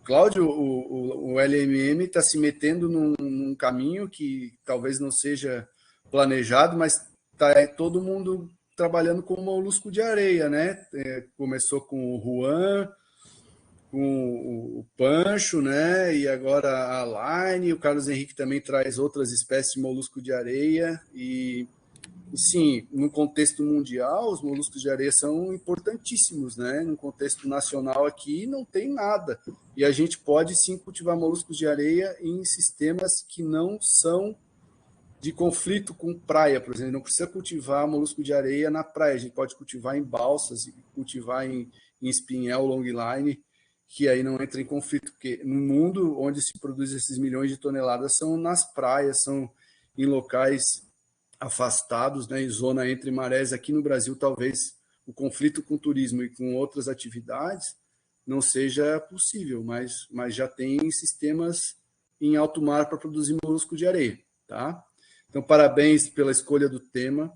Cláudio, o LMM está se metendo num caminho que talvez não seja planejado, mas está todo mundo trabalhando com molusco de areia, né? Começou com o Juan, com o Pancho, né? E agora a Line, o Carlos Henrique também traz outras espécies de molusco de areia e sim, no contexto mundial, os moluscos de areia são importantíssimos, né? No contexto nacional aqui não tem nada. E a gente pode sim cultivar moluscos de areia em sistemas que não são de conflito com praia, por exemplo. Não precisa cultivar molusco de areia na praia, a gente pode cultivar em balsas, cultivar em espinhel, longline, que aí não entra em conflito, porque no mundo onde se produz esses milhões de toneladas são nas praias, são em locais afastados, né, em zona entre marés. Aqui no Brasil, talvez o conflito com o turismo e com outras atividades não seja possível, mas já tem sistemas em alto mar para produzir molusco de areia, tá? Então, parabéns pela escolha do tema.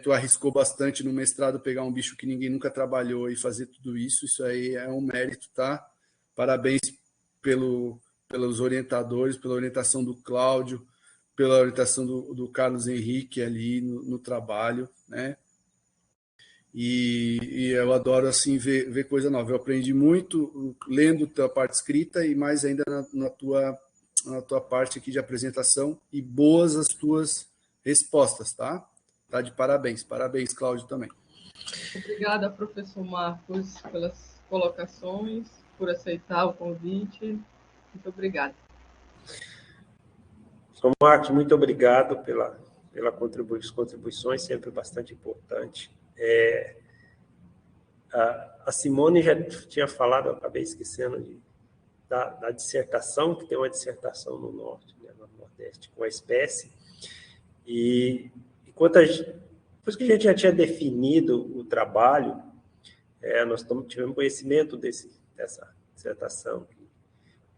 Tu arriscou bastante no mestrado pegar um bicho que ninguém nunca trabalhou e fazer tudo isso. Isso aí é um mérito, tá? Parabéns pelos orientadores, pela orientação do Cláudio, pela orientação do Carlos Henrique ali no trabalho, né? E eu adoro assim ver coisa nova. Eu aprendi muito lendo tua parte escrita e mais ainda na tua parte aqui de apresentação, e boas as tuas respostas, tá? Tá de parabéns. Parabéns, Cláudio, também. Obrigada, professor Marcos, pelas colocações, por aceitar o convite. Muito obrigada. Professor Marcos, muito obrigado pelas contribuições, sempre bastante importante. A Simone já tinha falado, eu acabei esquecendo da dissertação, que tem uma dissertação no norte, né, no nordeste, com a espécie. E depois que a gente já tinha definido o trabalho, nós tivemos conhecimento dessa dissertação, que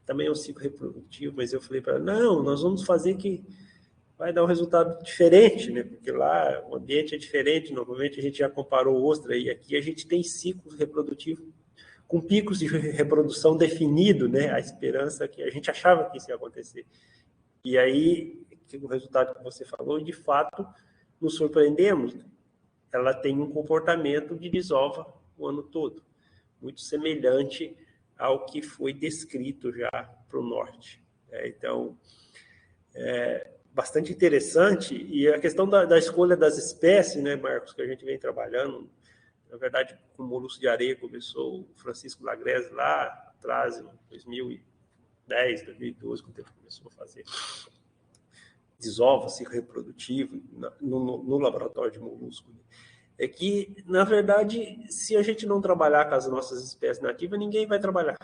também é um ciclo reprodutivo, mas eu falei para ela, não, nós vamos fazer que vai dar um resultado diferente, né? Porque lá o ambiente é diferente, normalmente a gente já comparou ostra, e aqui a gente tem ciclos reprodutivos com picos de reprodução definido, né? A esperança que a gente achava que isso ia acontecer. E aí, o resultado que você falou, de fato, nos surpreendemos. Ela tem um comportamento de desova o ano todo, muito semelhante ao que foi descrito já para o norte. Então, bastante interessante. E a questão da escolha das espécies, né, Marcos, que a gente vem trabalhando, na verdade, com o molusco de areia começou o Francisco Lagrese lá atrás, em 2010, 2012, quando ele começou a fazer desova, ciclo reprodutivo no laboratório de molusco. É que, na verdade, se a gente não trabalhar com as nossas espécies nativas, ninguém vai trabalhar.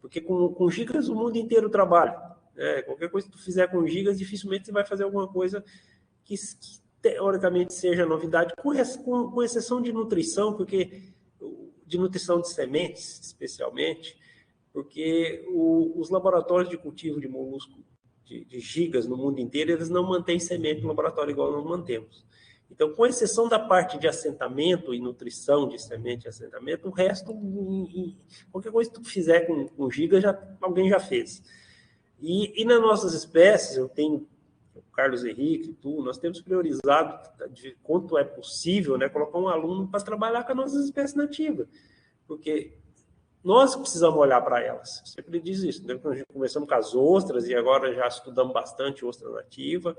Porque com gigas o mundo inteiro trabalha. Qualquer coisa que tu fizer com gigas, dificilmente você vai fazer alguma coisa que teoricamente seja novidade, com exceção de nutrição, de nutrição de sementes, especialmente, porque os laboratórios de cultivo de molusco, de gigas no mundo inteiro, eles não mantêm semente no laboratório igual nós mantemos. Então, com exceção da parte de assentamento e nutrição de semente e assentamento, o resto, qualquer coisa que tu fizer com gigas, alguém já fez. E nas nossas espécies, eu tenho o Carlos Henrique, nós temos priorizado, de quanto é possível, né, colocar um aluno para trabalhar com as nossas espécies nativas, porque nós precisamos olhar para elas. Sempre diz isso, né? Quando a gente começamos com as ostras e agora já estudamos bastante ostra nativa,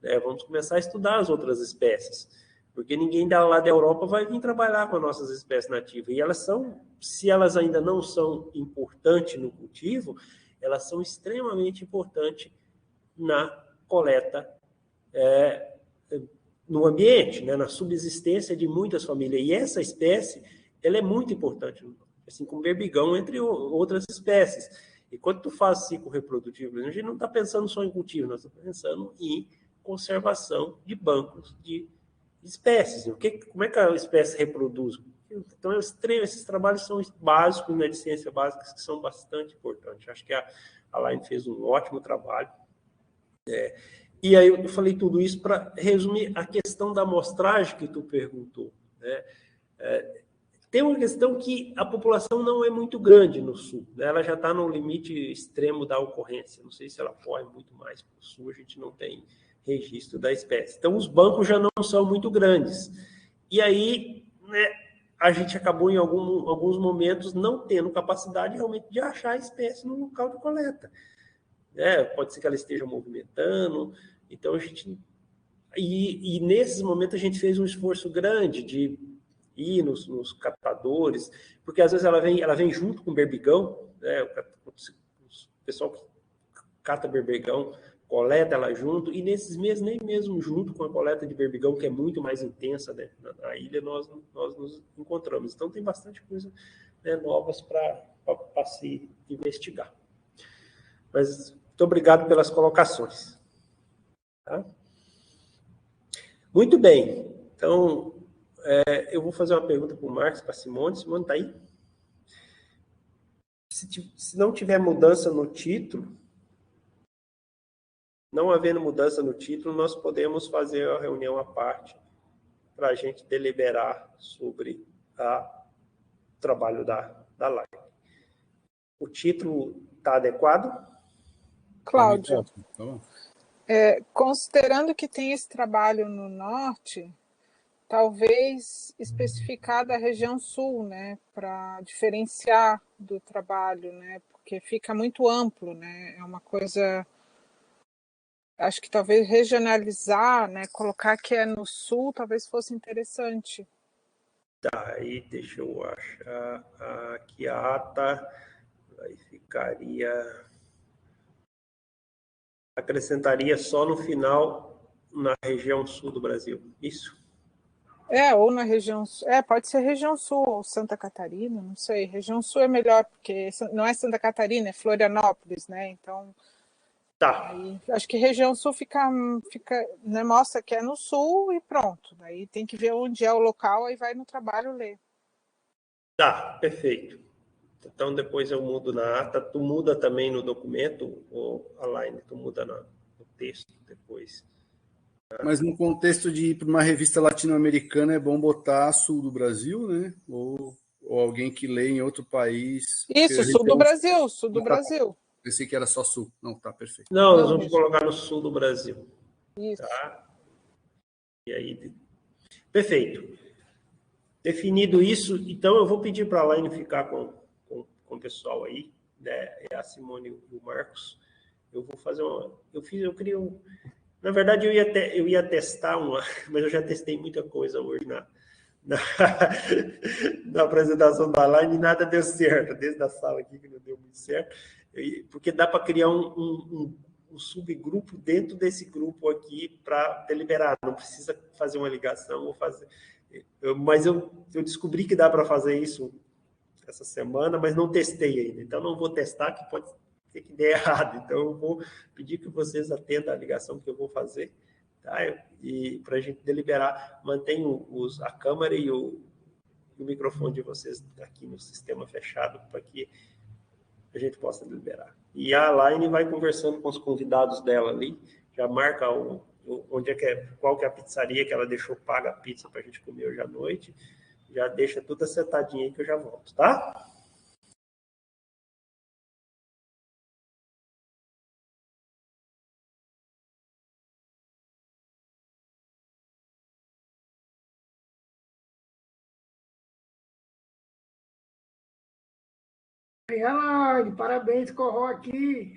né? Vamos começar a estudar as outras espécies, porque ninguém lá da Europa vai vir trabalhar com as nossas espécies nativas. E elas são, se elas ainda não são importantes no cultivo, elas são extremamente importantes na coleta no ambiente, né? Na subsistência de muitas famílias. E essa espécie, ela é muito importante, assim como o berbigão, entre outras espécies. E quando tu faz ciclo reprodutivo, a gente não está pensando só em cultivo, nós estamos pensando em conservação de bancos de espécies. Como é que a espécie reproduz? Então, esses trabalhos são básicos, né, de ciência básica, que são bastante importantes. Acho que a Line fez um ótimo trabalho. E aí eu falei tudo isso para resumir a questão da amostragem que tu perguntou, né? Tem uma questão que a população não é muito grande no sul, né? Ela já está no limite extremo da ocorrência. Não sei se ela corre muito mais para o sul, a gente não tem registro da espécie. Então, os bancos já não são muito grandes. E aí, né, a gente acabou, em alguns momentos, não tendo capacidade realmente de achar a espécie no local de coleta. Pode ser que ela esteja movimentando. Então, a gente... E nesses momentos, a gente fez um esforço grande de ir nos catadores, porque às vezes ela vem junto com o berbigão, né? O pessoal que cata berbigão coleta ela junto, e nesses meses, nem mesmo junto com a coleta de berbigão, que é muito mais intensa, né? Na ilha, nós nos encontramos. Então, tem bastante coisa, né, novas para se investigar. Mas muito obrigado pelas colocações. Tá? Muito bem. Então, eu vou fazer uma pergunta para o Marcos, para a Simone. Simone, está aí? Se não tiver mudança no título, não havendo mudança no título, nós podemos fazer a reunião à parte para a gente deliberar sobre o trabalho da live. O título está adequado? Cláudio, Tá bom. considerando que tem esse trabalho no norte, talvez especificar da região sul, né, para diferenciar do trabalho, né, porque fica muito amplo, né, é uma coisa, acho que talvez regionalizar, né, colocar que é no sul, talvez fosse interessante. Tá, aí deixa eu achar aqui a ata, aí ficaria... Acrescentaria só no final, na região sul do Brasil, isso? Ou na região sul, pode ser região sul ou Santa Catarina, não sei, região sul é melhor, porque não é Santa Catarina, é Florianópolis, né, então... Tá. Aí, acho que região sul fica, né, mostra que é no sul e pronto. Aí tem que ver onde é o local, aí vai no trabalho ler. Tá, perfeito. Então, depois eu mudo na ata. Tu muda também no documento, ou Aline, tu muda no texto depois. Mas no contexto de ir para uma revista latino-americana, é bom botar sul do Brasil, né? Ou alguém que lê em outro país. Isso, sul do Brasil, sul do Ah, tá. Brasil. Pensei que era só sul. Não, tá perfeito. Não, nós Não, vamos colocar no sul do Brasil. Isso. Tá? E aí, perfeito. Definido isso, então eu vou pedir para a Aline ficar com o pessoal aí, né? A Simone e o Marcos. Eu vou fazer uma... Eu queria um... Na verdade, eu ia testar uma, mas eu já testei muita coisa hoje na, na apresentação da Line e nada deu certo, desde a sala aqui que não deu muito certo, porque dá para criar um subgrupo dentro desse grupo aqui para deliberar, não precisa fazer uma ligação ou fazer... Mas eu descobri que dá para fazer isso essa semana, mas não testei ainda, então não vou testar, que pode ter que der errado, então eu vou pedir que vocês atendam a ligação que eu vou fazer, tá? E para a gente deliberar, mantenham a câmera e o microfone de vocês aqui no sistema fechado para que a gente possa deliberar. E a Line vai conversando com os convidados dela ali, já marca onde qual que é a pizzaria que ela deixou paga a pizza para a gente comer hoje à noite, já deixa tudo acertadinho aí que eu já volto, tá? Ai, parabéns, Corró aqui.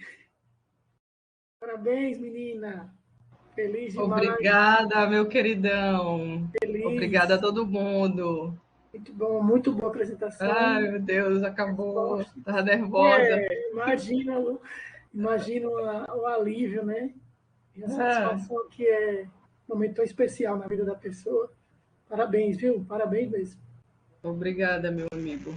Parabéns, menina. Feliz demais. Obrigada, meu queridão. Feliz. Obrigada a todo mundo. Muito boa a apresentação. Ai, meu Deus, acabou. Estava nervosa. Imagino o alívio, né? E a satisfação que é um momento tão especial na vida da pessoa. Parabéns, viu? Parabéns mesmo. Obrigada, meu amigo.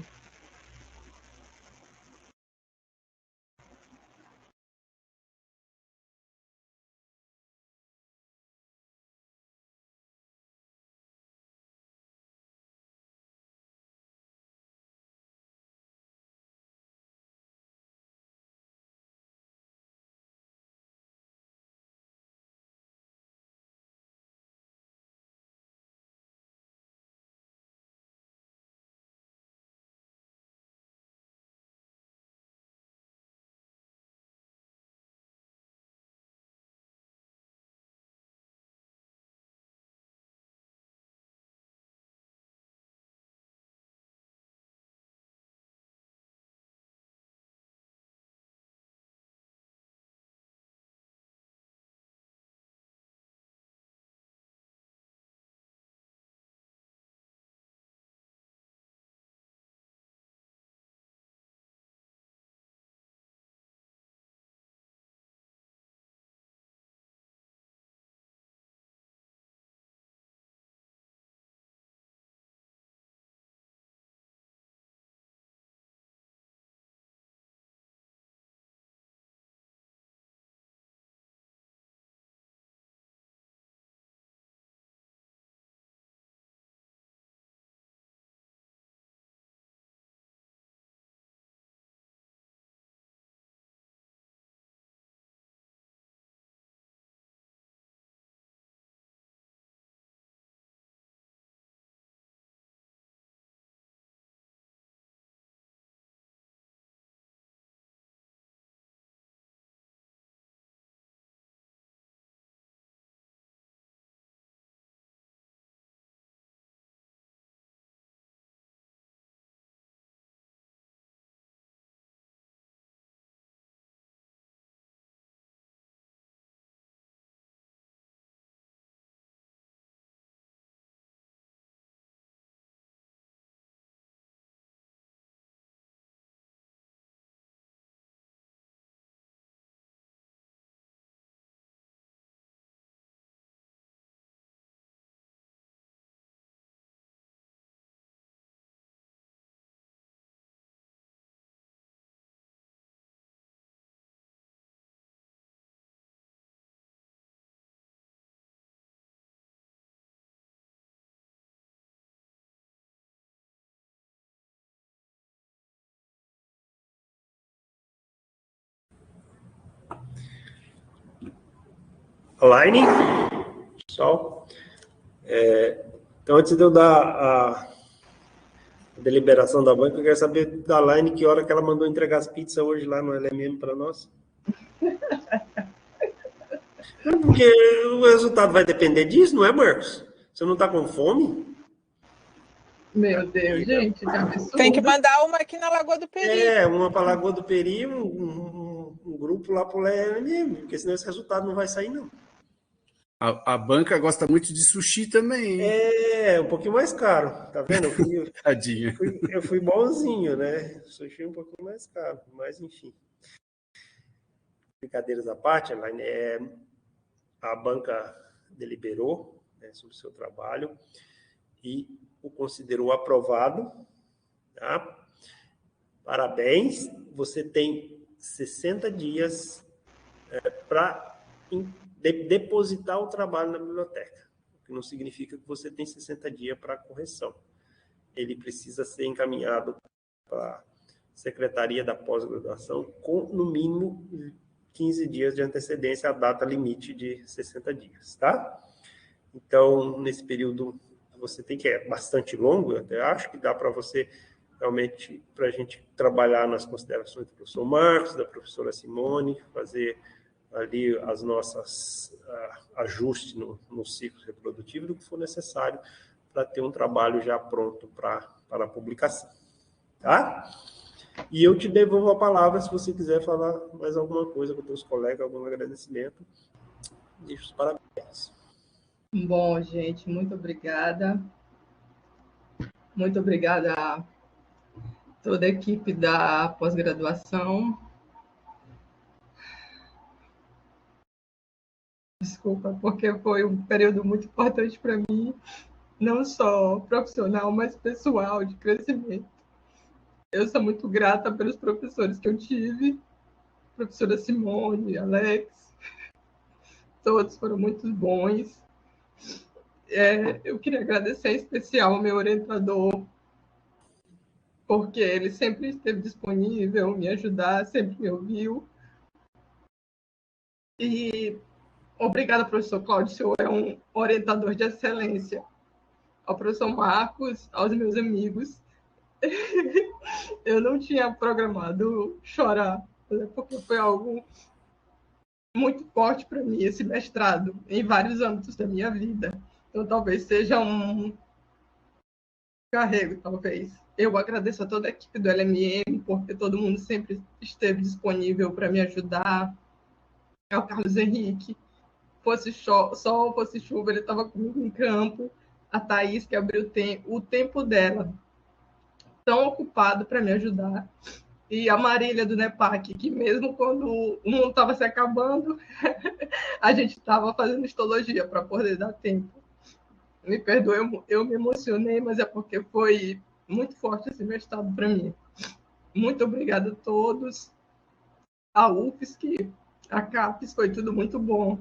Elaine, pessoal. Então, antes de eu dar a deliberação da banca, eu quero saber da Elaine que hora que ela mandou entregar as pizzas hoje lá no LMM para nós. Porque o resultado vai depender disso, não é, Marcos? Você não está com fome? Meu Deus, gente, que absurdo. Tem que mandar uma aqui na Lagoa do Peri. Uma para a Lagoa do Peri, um grupo lá para o LMM, porque senão esse resultado não vai sair, não. A banca gosta muito de sushi também, hein? Um pouquinho mais caro, tá vendo? Tadinha. Eu fui bonzinho, né? Sushi é um pouquinho mais caro, mas enfim. Brincadeiras à parte, Elaine, a banca deliberou, né, sobre o seu trabalho e o considerou aprovado. Tá? Parabéns, você tem 60 dias para depositar o trabalho na biblioteca, o que não significa que você tem 60 dias para correção. Ele precisa ser encaminhado para a Secretaria da Pós-Graduação com, no mínimo, 15 dias de antecedência à data limite de 60 dias, tá? Então, nesse período, você tem que é bastante longo, eu até acho que dá para você, realmente, para a gente trabalhar nas considerações do professor Marcos, da professora Simone, fazer ali as nossas ajustes no ciclo reprodutivo, do que for necessário para ter um trabalho já pronto para a publicação, tá? E eu te devolvo a palavra se você quiser falar mais alguma coisa com os teus colegas, algum agradecimento. Deixo os parabéns. Bom, gente, muito obrigada. Muito obrigada a toda a equipe da pós-graduação. Desculpa, porque foi um período muito importante para mim, não só profissional, mas pessoal, de crescimento. Eu sou muito grata pelos professores que eu tive, professora Simone, Alex, todos foram muito bons. Eu queria agradecer em especial ao meu orientador, porque ele sempre esteve disponível, me ajudar, sempre me ouviu. E obrigada, professor Cláudio, o senhor é um orientador de excelência. Ao professor Marcos, aos meus amigos. Eu não tinha programado chorar, porque foi algo muito forte para mim, esse mestrado, em vários âmbitos da minha vida. Então, talvez seja um carrego, talvez. Eu agradeço a toda a equipe do LMM, porque todo mundo sempre esteve disponível para me ajudar. Ao Carlos Henrique, fosse sol, fosse chuva, ele estava comigo em campo. A Thaís, que abriu o tempo dela, tão ocupado para me ajudar. E a Marília do NEPAC, que mesmo quando o mundo estava se acabando, a gente estava fazendo histologia para poder dar tempo. Me perdoe, eu me emocionei, mas é porque foi muito forte esse mestrado para mim. Muito obrigada a todos. A UFSC, a CAPES, foi tudo muito bom.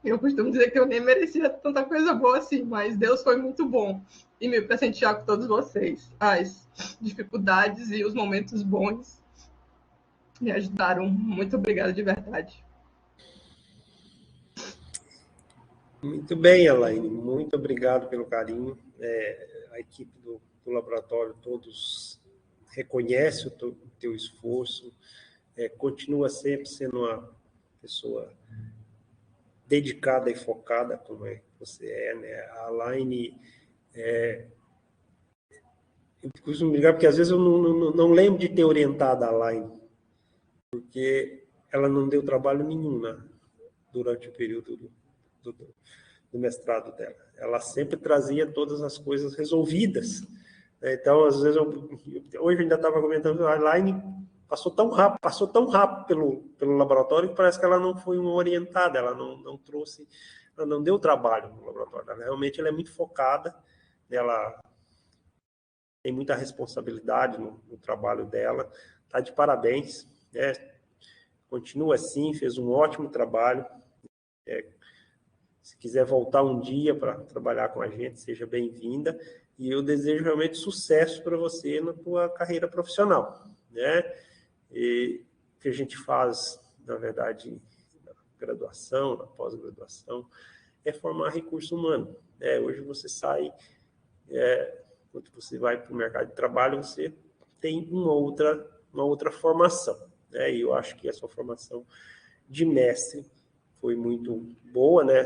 Eu costumo dizer que eu nem merecia tanta coisa boa assim, mas Deus foi muito bom e me presentear com todos vocês. As dificuldades e os momentos bons me ajudaram. Muito obrigada de verdade. Muito bem, Elaine. Muito obrigado pelo carinho. A equipe do laboratório, todos reconhece o teu esforço. Continua sempre sendo uma pessoa dedicada e focada, como você é, né? A Elaine, eu costumo brigar porque às vezes eu não lembro de ter orientado a Elaine, porque ela não deu trabalho nenhum, né, durante o período do mestrado dela. Ela sempre trazia todas as coisas resolvidas. Então, às vezes, hoje eu ainda estava comentando, a Elaine passou tão rápido pelo laboratório que parece que ela não foi uma orientada, ela não trouxe, ela não deu trabalho no laboratório. Realmente, ela é muito focada, ela tem muita responsabilidade no trabalho dela, está de parabéns, né? Continua assim, fez um ótimo trabalho. Se quiser voltar um dia para trabalhar com a gente, seja bem-vinda. E eu desejo realmente sucesso para você na tua carreira profissional, né? E o que a gente faz, na verdade, graduação, na pós-graduação, é formar recurso humano. Hoje você sai, quando você vai para o mercado de trabalho, você tem uma outra formação. E eu acho que a sua formação de mestre foi muito boa, né?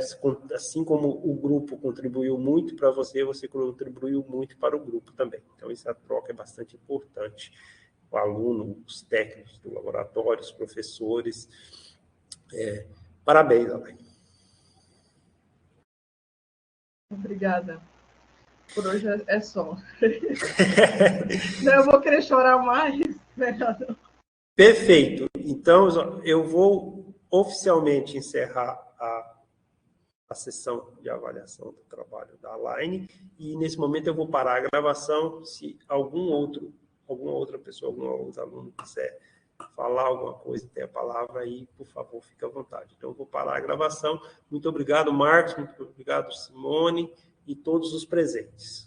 Assim como o grupo contribuiu muito para você, você contribuiu muito para o grupo também. Então, essa troca é bastante importante. O aluno, os técnicos do laboratório, os professores. Parabéns, Alain. Obrigada. Por hoje é só. Não, eu vou querer chorar mais. Melhor não. Perfeito. Então, eu vou oficialmente encerrar a sessão de avaliação do trabalho da Aline, e nesse momento eu vou parar a gravação. Se alguma outra pessoa, algum outro aluno quiser falar alguma coisa, ter a palavra aí, por favor, fique à vontade. Então, eu vou parar a gravação. Muito obrigado, Marcos, muito obrigado, Simone, e todos os presentes.